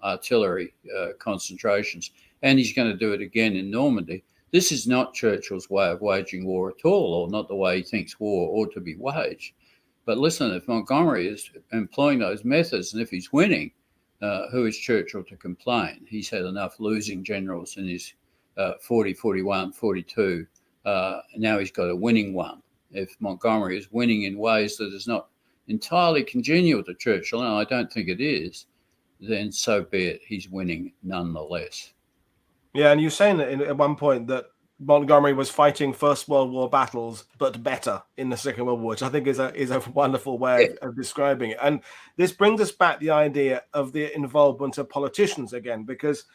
[SPEAKER 2] artillery concentrations, and he's going to do it again in Normandy. This is not Churchill's way of waging war at all, or not the way he thinks war ought to be waged. But listen, if Montgomery is employing those methods, and if he's winning, who is Churchill to complain? He's had enough losing generals in his 40, 41, 42. Now he's got a winning one. if Montgomery is winning in ways that is not entirely congenial to Churchill, and I don't think it is, then so be it. He's winning nonetheless.
[SPEAKER 1] Yeah, and you're saying that at one point that Montgomery was fighting First World War battles, but better in the Second World War, which I think is a wonderful way of describing it. And this brings us back the idea of the involvement of politicians again, because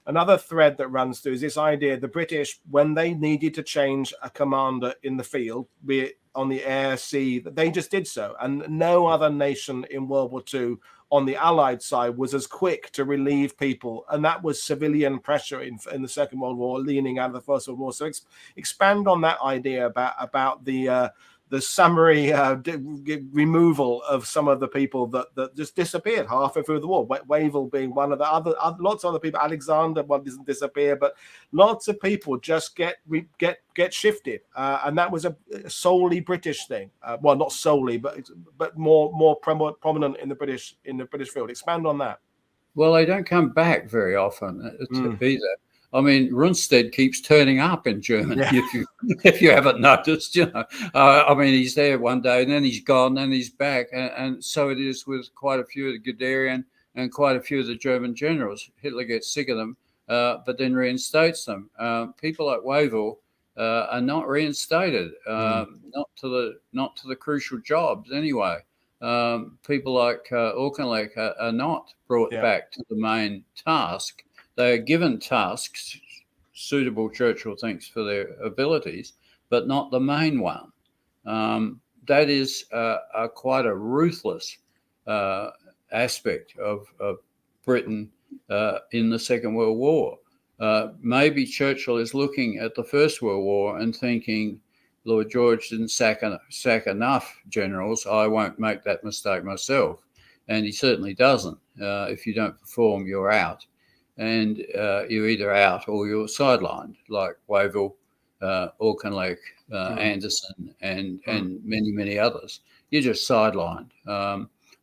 [SPEAKER 1] another thread that runs through is this idea: the British, when they needed to change a commander in the field, be it on the air, sea, they just did so, and no other nation in World War II on the Allied side was as quick to relieve people, and that was civilian pressure in the Second World War, leaning out of the First World War. So expand on that idea about the summary removal of some of the people that just disappeared halfway through the war. Wavell being one of the other lots of other people. Alexander, well, doesn't disappear, but lots of people just get shifted, and that was a solely British thing. Well, not solely, but more prominent in the British field. Expand on that.
[SPEAKER 2] Well, they don't come back very often either. I mean, Rundstedt keeps turning up in Germany, if you haven't noticed, you know. I mean, he's there one day and then he's gone, and he's back. And so it is with quite a few of the Guderian and quite a few of the German generals. Hitler gets sick of them, but then reinstates them. People like Wavell are not reinstated, not to the crucial jobs anyway. People like Auchinleck are not brought back to the main task. They are given tasks suitable, Churchill thinks, for their abilities, but not the main one. That is quite a ruthless aspect of Britain in the Second World War. Maybe Churchill is looking at the First World War and thinking, Lord George didn't sack enough generals. I won't make that mistake myself. And he certainly doesn't. If you don't perform, you're out. And you're either out or you're sidelined, like Wavell, Auchinleck, Anderson, and many, many others. You're just sidelined.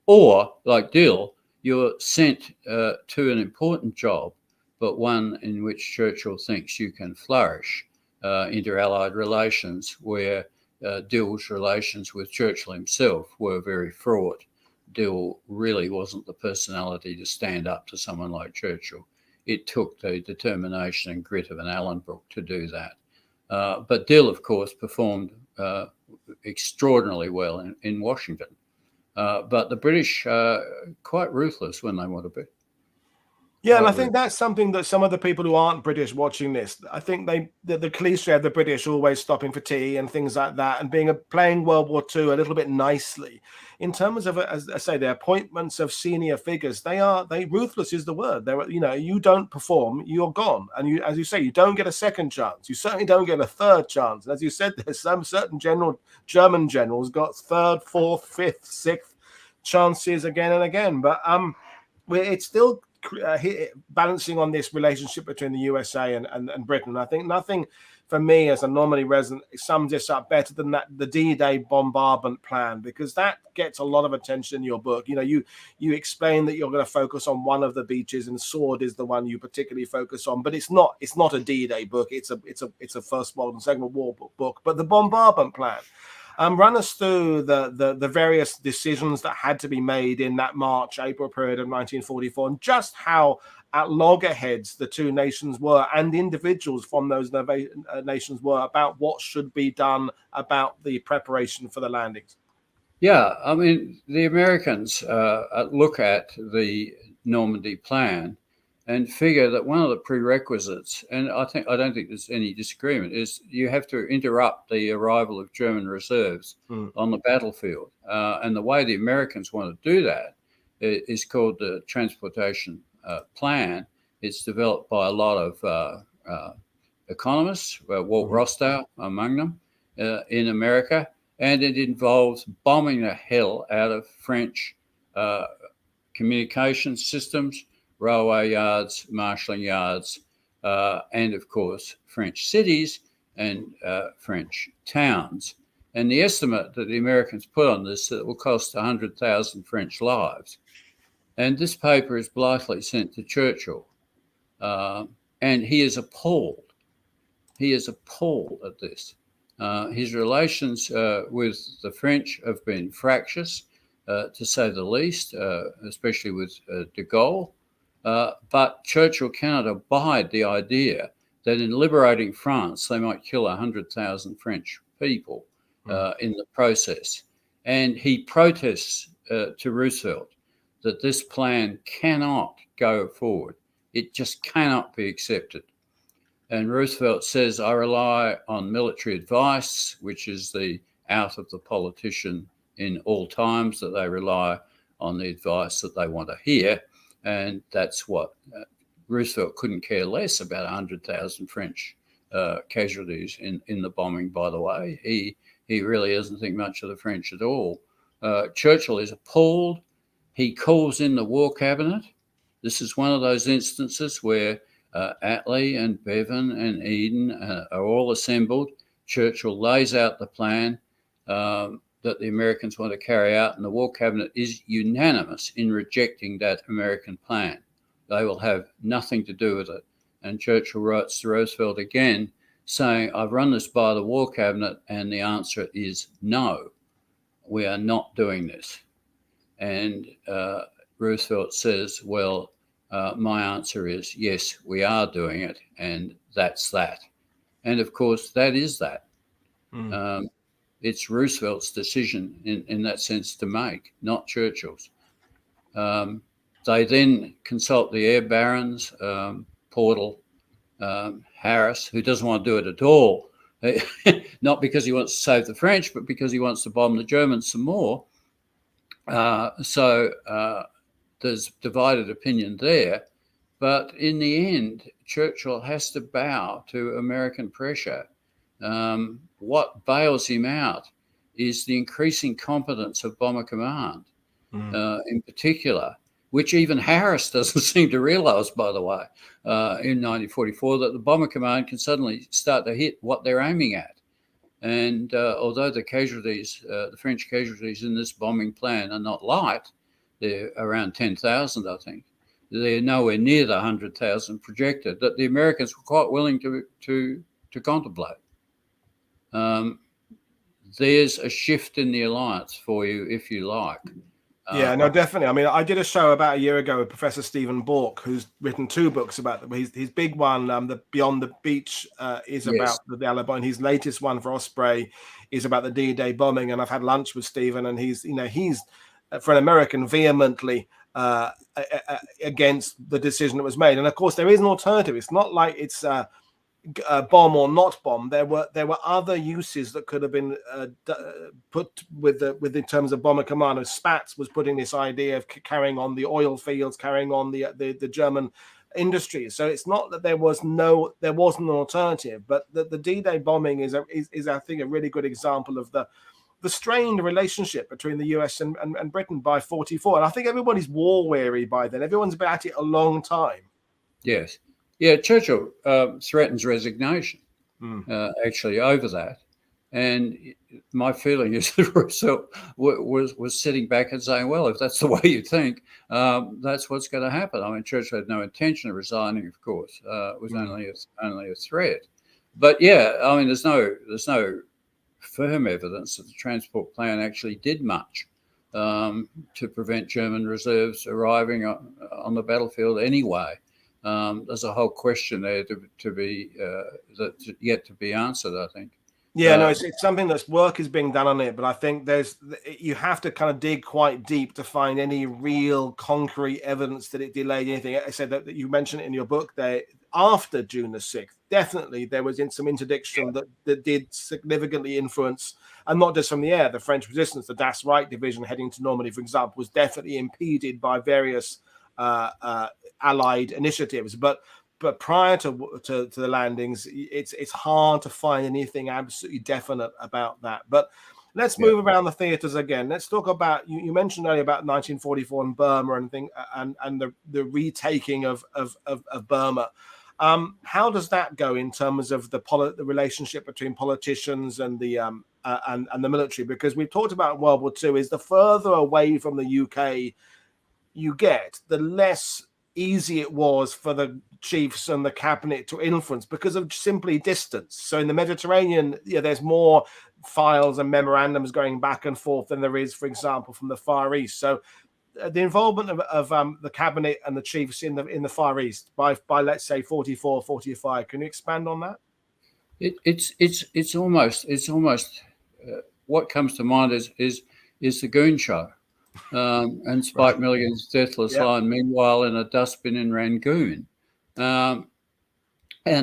[SPEAKER 2] Or, like Dill, you're sent to an important job, but one in which Churchill thinks you can flourish, inter-Allied relations, where Dill's relations with Churchill himself were very fraught. Dill really wasn't the personality to stand up to someone like Churchill. It took the determination and grit of an Allenbrook to do that. But Dill, of course, performed extraordinarily well in Washington. But the British are quite ruthless when they want to be.
[SPEAKER 1] Yeah, and I think that's something that some of the people who aren't British watching this, I think the cliche of the British always stopping for tea and things like that, and playing World War II a little bit nicely. In terms of, as I say, the appointments of senior figures, ruthless is the word. You don't perform, you're gone, and as you say, you don't get a second chance. You certainly don't get a third chance. And as you said, there's some certain German generals got third, fourth, fifth, sixth chances again and again, but it's still balancing on this relationship between the USA and Britain. I think nothing for me as a Normandy resident sums this up better than the D-Day bombardment plan, because that gets a lot of attention in your book. You explain that you're going to focus on one of the beaches, and Sword is the one you particularly focus on, but it's not a D-Day book. It's a First World and Second World War book. But the bombardment plan. Run us through the various decisions that had to be made in that March-April period of 1944, and just how at loggerheads the two nations were, and individuals from those nations were, about what should be done about the preparation for the landings.
[SPEAKER 2] Yeah, I mean, the Americans look at the Normandy plan and figure that one of the prerequisites, and I don't think there's any disagreement, is you have to interrupt the arrival of German reserves on the battlefield. And the way the Americans want to do that is called the transportation plan. It's developed by a lot of economists, Walt Rostow among them, in America, and it involves bombing the hell out of French communication systems, railway yards, marshalling yards, and of course, French cities and French towns. And the estimate that the Americans put on this, that it will cost 100,000 French lives. And this paper is blithely sent to Churchill. And he is appalled. He is appalled at this. His relations with the French have been fractious, to say the least, especially with de Gaulle. But Churchill cannot abide the idea that in liberating France, they might kill 100,000 French people in the process. And he protests to Roosevelt that this plan cannot go forward. It just cannot be accepted. And Roosevelt says, I rely on military advice, which is the out of the politician in all times, that they rely on the advice that they want to hear. And that's what Roosevelt couldn't care less about 100,000 French casualties in the bombing, by the way. He really doesn't think much of the French at all. Churchill is appalled. He calls in the war cabinet. This is one of those instances where Attlee and Bevan and Eden are all assembled. Churchill lays out the plan that the Americans want to carry out, and the war cabinet is unanimous in rejecting that American plan. They will have nothing to do with it. And Churchill writes to Roosevelt again, saying, I've run this by the war cabinet, and the answer is no, we are not doing this. And Roosevelt says, well, my answer is yes, we are doing it, and that's that. And of course, that is that. It's Roosevelt's decision in that sense to make, not Churchill's. They then consult the air barons, Portal, Harris, who doesn't want to do it at all, not because he wants to save the French, but because he wants to bomb the Germans some more. So there's divided opinion there. But in the end, Churchill has to bow to American pressure. What bails him out is the increasing competence of Bomber Command, in particular, which even Harris doesn't seem to realise, by the way, in 1944, that the Bomber Command can suddenly start to hit what they're aiming at. And although the casualties, the French casualties in this bombing plan are not light, they're around 10,000, I think. They're nowhere near the 100,000 projected that the Americans were quite willing to contemplate. There's a shift in the alliance for you, if you like.
[SPEAKER 1] Yeah, no, definitely. I mean, I did a show about a year ago with Professor Stephen Bork, who's written 2 books about them. His big one, the Beyond the Beach, is about the Alabama. And his latest one for Osprey is about the D-Day bombing. And I've had lunch with Stephen, and he's for an American vehemently against the decision that was made. And of course, there is an alternative. It's not like it's bomb or not bomb. There were other uses that could have been put with in terms of Bomber Command. Spatz was putting this idea of carrying on the oil fields, carrying on the German industry. So it's not that there wasn't an alternative, but the D-Day bombing is I think a really good example of the strained relationship between the US and Britain by 1944. And I think everybody's war weary by then. Everyone's been at it a long time.
[SPEAKER 2] Yes. Yeah, Churchill threatens resignation, actually, over that. And my feeling is that Roosevelt was sitting back and saying, well, if that's the way you think, that's what's going to happen. I mean, Churchill had no intention of resigning, of course. It was only a threat. But, yeah, I mean, there's no firm evidence that the transport plan actually did much to prevent German reserves arriving on the battlefield anyway. There's a whole question there to be yet to be answered, I think.
[SPEAKER 1] Yeah, no, it's something that's work is being done on it, but I think you have to kind of dig quite deep to find any real concrete evidence that it delayed anything. I said that you mentioned it in your book there. After June the 6th, definitely there was some interdiction that did significantly influence, and not just from the air, the French resistance. The Das Reich division heading to Normandy, for example, was definitely impeded by various Allied initiatives, but prior to the landings, it's hard to find anything absolutely definite about that. But let's move around the theaters again. Let's talk about you mentioned earlier about 1944 and Burma and the retaking of Burma. How does that go in terms of the relationship between politicians and the military? Because we've talked about World War II. Is the further away from the UK you get, the less easy it was for the chiefs and the cabinet to influence because of simply distance. So in the Mediterranean, there's more files and memorandums going back and forth than there is, for example, from the Far East. So the involvement of the cabinet and the chiefs in the Far East by let's say 44, 45. Can you expand on that?
[SPEAKER 2] It's almost what comes to mind is the Goon Show, and Spike Milligan's deathless line. Meanwhile, in a dustbin in Rangoon, and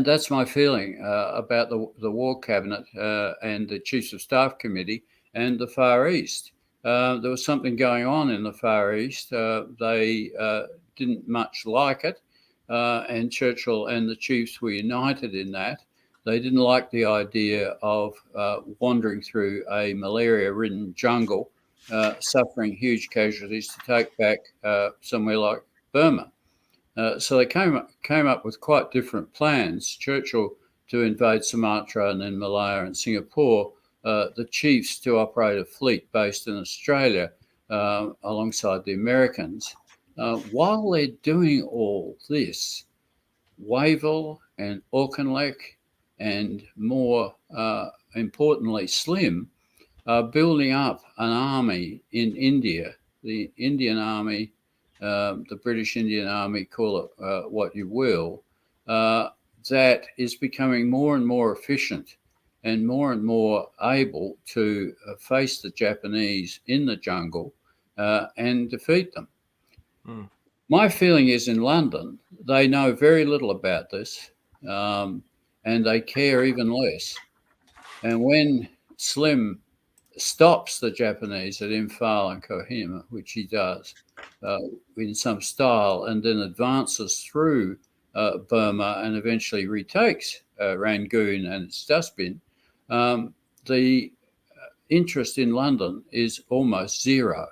[SPEAKER 2] that's my feeling about the War Cabinet and the Chiefs of Staff Committee and the Far East. There was something going on in the Far East. They didn't much like it, and Churchill and the chiefs were united in that. They didn't like the idea of wandering through a malaria-ridden jungle, suffering huge casualties to take back somewhere like Burma. So they came up with quite different plans. Churchill to invade Sumatra and then Malaya and Singapore, the chiefs to operate a fleet based in Australia alongside the Americans. While they're doing all this, Wavell and Auchinleck and more importantly Slim are building up an army in India, the Indian Army, the British Indian Army, call it what you will, that is becoming more and more efficient and more able to face the Japanese in the jungle and defeat them. Mm. My feeling is in London, they know very little about this and they care even less. And when Slim stops the Japanese at Imphal and Kohima, which he does in some style, and then advances through Burma and eventually retakes Rangoon and its dustbin, the interest in London is almost zero.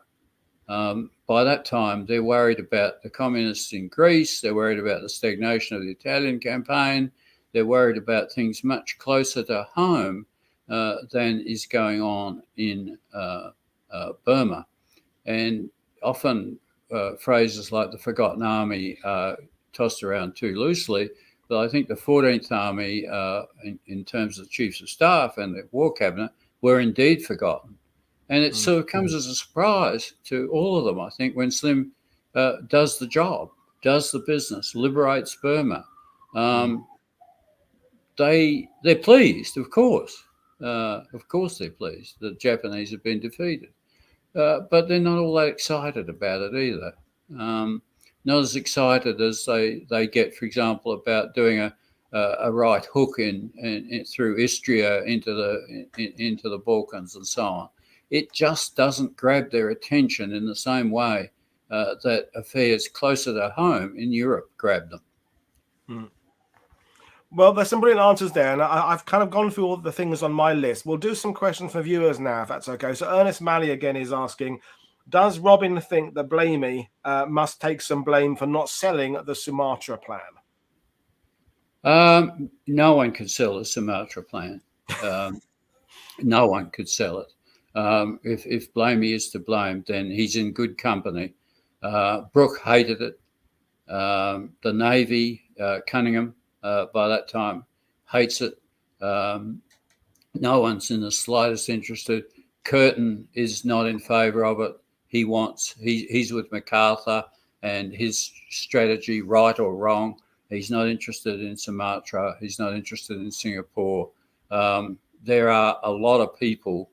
[SPEAKER 2] By that time, they're worried about the communists in Greece, they're worried about the stagnation of the Italian campaign, they're worried about things much closer to home than is going on in Burma. And often phrases like the Forgotten Army are tossed around too loosely, but I think the 14th Army, in terms of Chiefs of Staff and the War Cabinet, were indeed forgotten. And it sort of comes as a surprise to all of them, I think, when Slim does the job, does the business, liberates Burma. They're pleased, of course. Of course they're pleased that Japanese have been defeated. But they're not all that excited about it either. Not as excited as they get, for example, about doing a right hook in through Istria into the Balkans and so on. It just doesn't grab their attention in the same way that affairs closer to home in Europe grab them.
[SPEAKER 1] Mm. Well, there's some brilliant answers there, and I've kind of gone through all the things on my list. We'll do some questions for viewers now, if that's okay. So Ernest Malley again is asking, does Robin think that Blamey must take some blame for not selling the Sumatra plan?
[SPEAKER 2] No one could sell the Sumatra plan. No one could sell it. If Blamey is to blame, then he's in good company. Brooke hated it. The Navy, Cunningham, by that time, hates it. No one's in the slightest interested. Curtin is not in favour of it. He's with MacArthur and his strategy, right or wrong. He's not interested in Sumatra. He's not interested in Singapore. There are a lot of people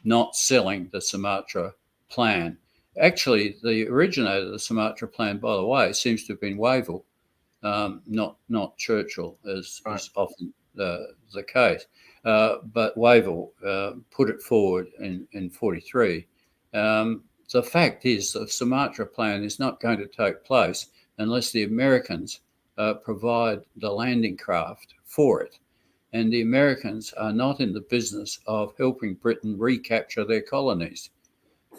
[SPEAKER 2] not selling the Sumatra plan. Actually, the originator of the Sumatra plan, by the way, seems to have been Wavell, not Churchill, as is often the case. But Wavell put it forward in 1943. The fact is the Sumatra plan is not going to take place unless the Americans provide the landing craft for it. And the Americans are not in the business of helping Britain recapture their colonies.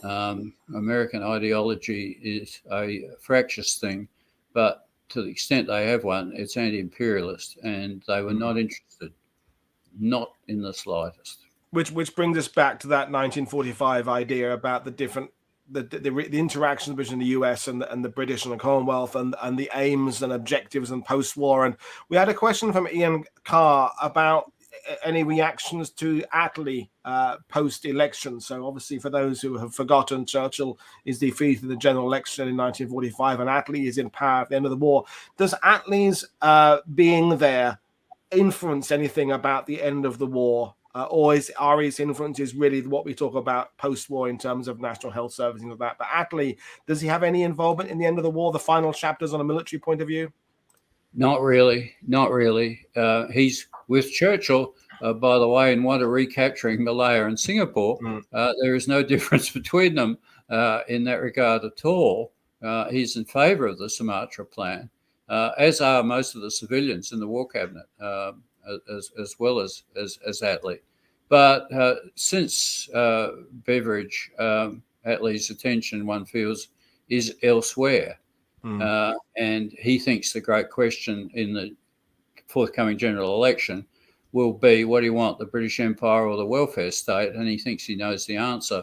[SPEAKER 2] American ideology is a fractious thing, but to the extent they have one, it's anti-imperialist, and they were not interested, not in the slightest.
[SPEAKER 1] Which brings us back to that 1945 idea about the different the interaction between the US and the British and the Commonwealth, and the aims and objectives and post-war. And we had a question from Ian Carr about any reactions to Attlee post-election. So obviously, for those who have forgotten, Churchill is defeated in the general election in 1945, and Attlee is in power at the end of the war. Does Attlee's being there influence anything about the end of the war? Or are his influences really what we talk about post-war in terms of National Health Service and all that? But Attlee, does he have any involvement in the end of the war, the final chapters on a military point of view?
[SPEAKER 2] Not really. He's with Churchill, by the way, in one of recapturing Malaya and Singapore. There is no difference between them in that regard at all. He's in favour of the Sumatra plan, as are most of the civilians in the War Cabinet, as well as Attlee. But since Beveridge, Attlee's attention, one feels, is elsewhere. And he thinks the great question in the forthcoming general election will be, what do you want, the British Empire or the welfare state? And he thinks he knows the answer,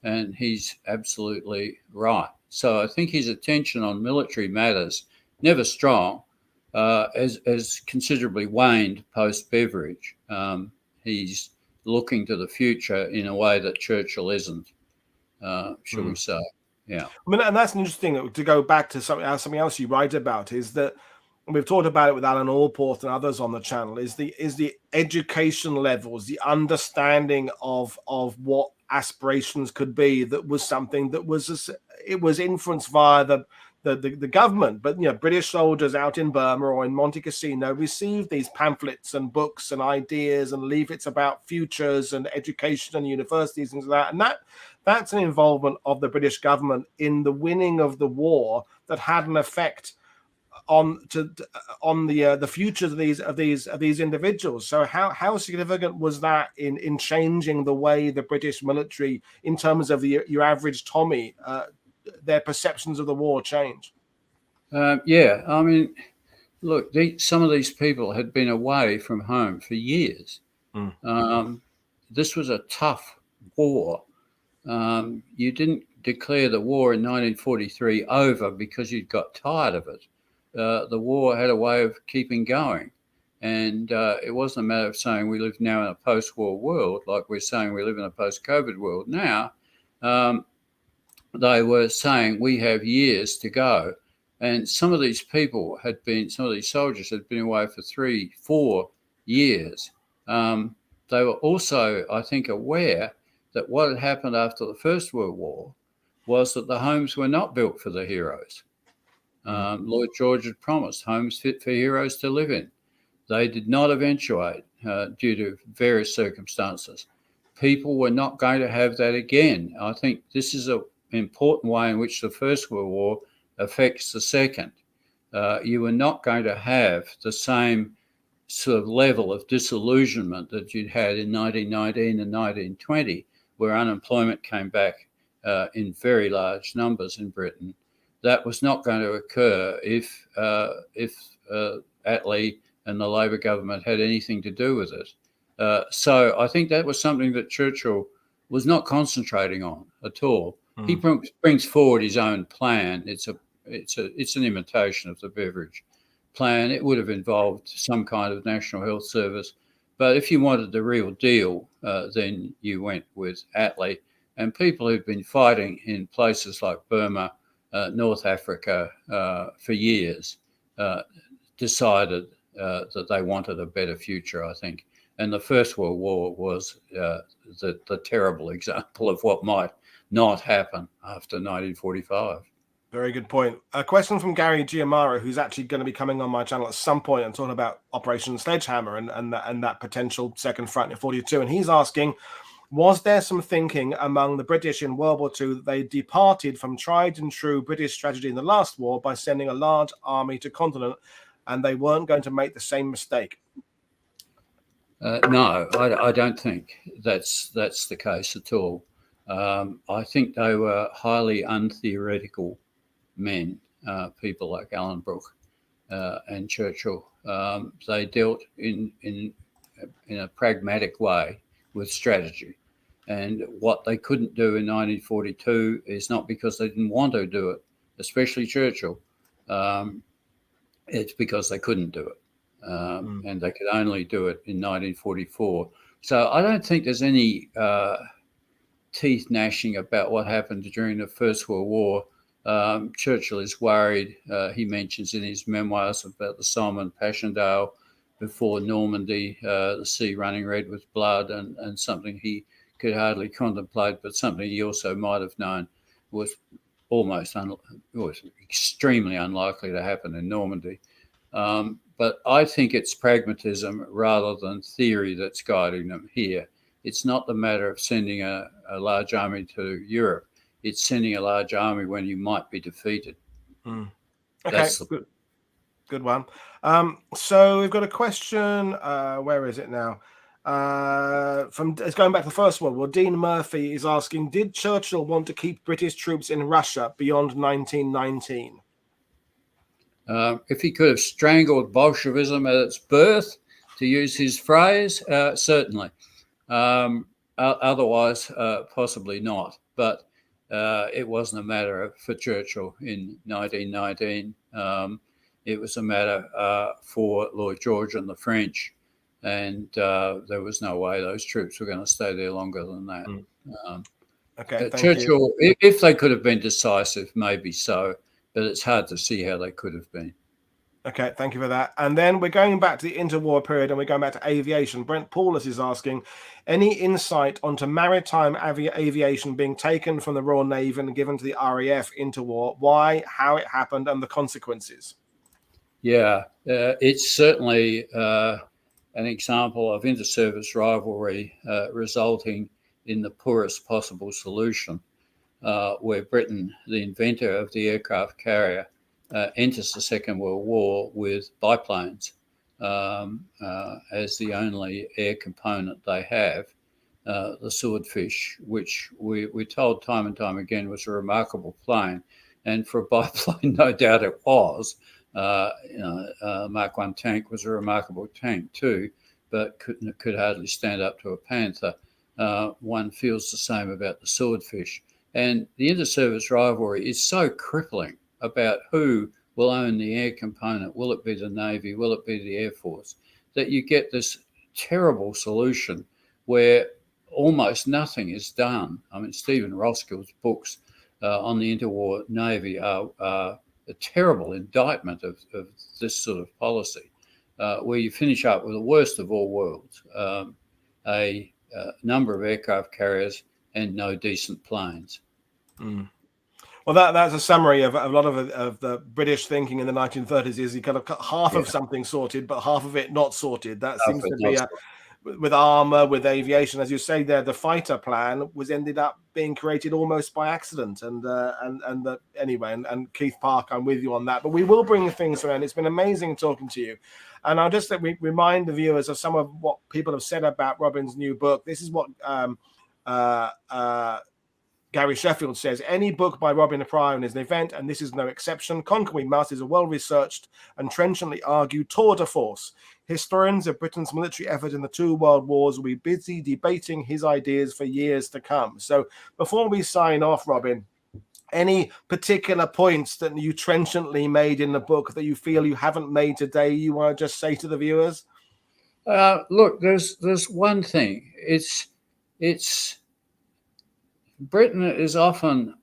[SPEAKER 2] and he's absolutely right. So I think his attention on military matters, never strong, has considerably waned post-Beveridge. He's looking to the future in a way that Churchill isn't, shall we say. Yeah,
[SPEAKER 1] I mean, and that's interesting to go back to something else you write about, is that, and we've talked about it with Alan Allport and others on the channel, is the education levels, the understanding of what aspirations could be. That was something that was influenced via the government. But British soldiers out in Burma or in Monte Cassino received these pamphlets and books and ideas and leaflets about futures and education and universities and that, and that's an involvement of the British government in the winning of the war that had an effect on the futures of these individuals. So how significant was that in changing the way the British military, in terms of your average Tommy, their perceptions of the war changed?
[SPEAKER 2] Yeah, I mean, look, some of these people had been away from home for years. This was a tough war. You didn't declare the war in 1943 over because you'd got tired of it. The war had a way of keeping going. And it wasn't a matter of saying we live now in a post-war world, like we're saying we live in a post-COVID world now. They were saying we have years to go. And some of these soldiers had been away for 3-4 years. They were also, I think, aware that what had happened after the First World War was that the homes were not built for the heroes. Lloyd George had promised homes fit for heroes to live in. They did not eventuate due to various circumstances. People were not going to have that again. I think this is an important way in which the First World War affects the Second. You were not going to have the same sort of level of disillusionment that you'd had in 1919 and 1920, where unemployment came back in very large numbers in Britain. That was not going to occur if Attlee and the Labor government had anything to do with it. So I think that was something that Churchill was not concentrating on at all. He brings forward his own plan. It's an imitation of the Beveridge plan. It would have involved some kind of National Health Service, but if you wanted the real deal, then you went with Attlee. And people who'd been fighting in places like Burma, North Africa for years decided that they wanted a better future, I think. And the First World War was the terrible example of what might not happen after 1945.
[SPEAKER 1] Very good point. A question from Gary Giamaro, who's actually going to be coming on my channel at some point and talking about Operation Sledgehammer and that potential second front in 42. And he's asking, was there some thinking among the British in World War II that they departed from tried and true British strategy in the last war by sending a large army to continent, and they weren't going to make the same mistake?
[SPEAKER 2] No, I don't think that's the case at all. I think they were highly untheoretical men, people like Alan Brooke and Churchill. They dealt in a pragmatic way with strategy. And what they couldn't do in 1942 is not because they didn't want to do it, especially Churchill. It's because they couldn't do it. And they could only do it in 1944. So I don't think there's any teeth gnashing about what happened during the First World War. Churchill is worried. He mentions in his memoirs about the Somme and Passchendaele before Normandy, the sea running red with blood, and something he could hardly contemplate, but something he also might have known was extremely unlikely to happen in Normandy. But I think it's pragmatism rather than theory that's guiding them here. It's not the matter of sending a large army to Europe. It's sending a large army when you might be defeated.
[SPEAKER 1] Okay, that's good one. So we've got a question. Where is it now? It's going back to the First World War. Dean Murphy is asking, did Churchill want to keep British troops in Russia beyond 1919?
[SPEAKER 2] If he could have strangled Bolshevism at its birth, to use his phrase, certainly. Otherwise, possibly not. But it wasn't a matter for Churchill in 1919. It was a matter for Lloyd George and the French, and there was no way those troops were going to stay there longer than that.
[SPEAKER 1] Okay,
[SPEAKER 2] Churchill, if they could have been decisive, maybe so, but it's hard to see how they could have been.
[SPEAKER 1] Okay, thank you for that. And then we're going back to the interwar period, and we're going back to aviation. Brent Paulus is asking, any insight onto maritime aviation being taken from the Royal Navy and given to the RAF interwar? Why, how it happened, and the consequences?
[SPEAKER 2] Yeah, it's certainly an example of inter-service rivalry resulting in the poorest possible solution, where Britain, the inventor of the aircraft carrier, enters the Second World War with biplanes as the only air component they have, the Swordfish, which we're told time and time again was a remarkable plane. And for a biplane, no doubt it was. Mark I tank was a remarkable tank too, but could hardly stand up to a Panther. One feels the same about the Swordfish. And the inter-service rivalry is so crippling about who will own the air component. Will it be the Navy? Will it be the Air Force? That you get this terrible solution where almost nothing is done. I mean, Stephen Roskill's books on the interwar Navy are a terrible indictment of this sort of policy, where you finish up with the worst of all worlds, a number of aircraft carriers and no decent planes.
[SPEAKER 1] Well, that's a summary of a lot of the British thinking in the 1930s. Is you kind of cut half of something sorted, but half of it not sorted. That seems to be with armor, with aviation, as you say there. The fighter plan ended up being created almost by accident. Anyway, Keith Park, I'm with you on that. But we will bring things around. It's been amazing talking to you, and I'll just remind the viewers of some of what people have said about Robin's new book. This is what Gary Sheffield says, any book by Robin Pryor is an event, and this is no exception. Conquer We Must is a well-researched and trenchantly argued tour de force. Historians of Britain's military effort in the two world wars will be busy debating his ideas for years to come. So before we sign off, Robin, any particular points that you trenchantly made in the book that you feel you haven't made today you want to just say to the viewers?
[SPEAKER 2] Look, there's one thing. It's Britain is often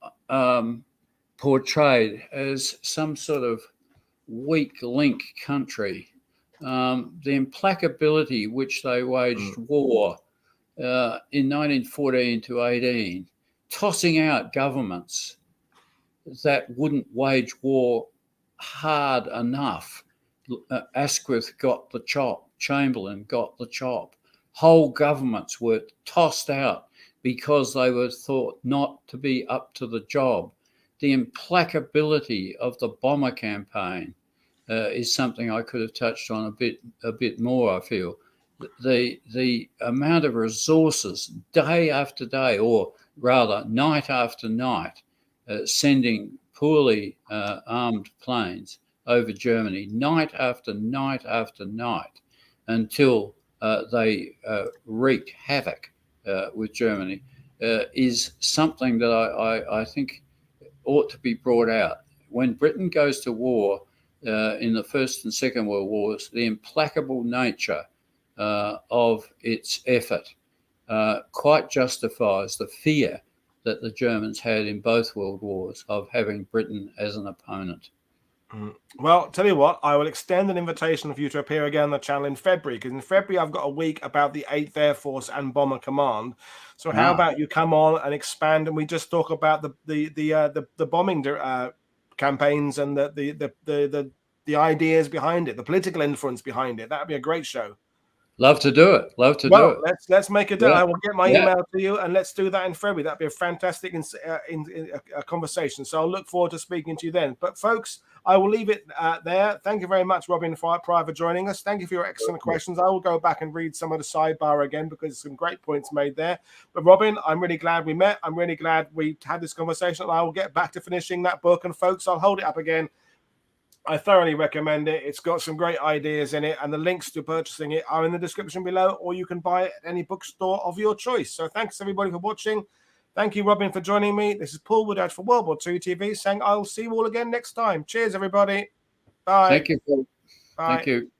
[SPEAKER 2] portrayed as some sort of weak link country. The implacability which they waged war in 1914 to 18, tossing out governments that wouldn't wage war hard enough. Asquith got the chop, Chamberlain got the chop. Whole governments were tossed out because they were thought not to be up to the job. The implacability of the bomber campaign is something I could have touched on a bit more, I feel. The amount of resources day after day, or rather night after night, sending poorly armed planes over Germany, night after night after night, until they wreaked havoc with Germany is something that I think ought to be brought out. When Britain goes to war in the First and Second World Wars, the implacable nature of its effort quite justifies the fear that the Germans had in both world wars of having Britain as an opponent.
[SPEAKER 1] Well, tell you what, I will extend an invitation for you to appear again on the channel in February, because in February I've got a week about the 8th Air Force and Bomber Command. So how about you come on and expand, and we just talk about the bombing campaigns and the ideas behind it, the political influence behind it. That'd be a great show.
[SPEAKER 2] Love to do it. Love to do it.
[SPEAKER 1] Let's make a deal. I will get my email to you, and let's do that in February. That'd be a fantastic conversation. So I'll look forward to speaking to you then. But folks, I will leave it there. Thank you very much, Robin Pryor, for joining us. Thank you for your excellent questions. I will go back and read some of the sidebar again, because there's some great points made there. But Robin, I'm really glad we met. I'm really glad we had this conversation, and I will get back to finishing that book. And folks, I'll hold it up again. I thoroughly recommend it. It's got some great ideas in it, and the links to purchasing it are in the description below, or you can buy it at any bookstore of your choice. So thanks everybody for watching. Thank you, Robin, for joining me. This is Paul Woodard for World War II TV saying I'll see you all again next time. Cheers, everybody. Bye.
[SPEAKER 2] Thank you, Paul.
[SPEAKER 1] Bye.
[SPEAKER 2] Thank you.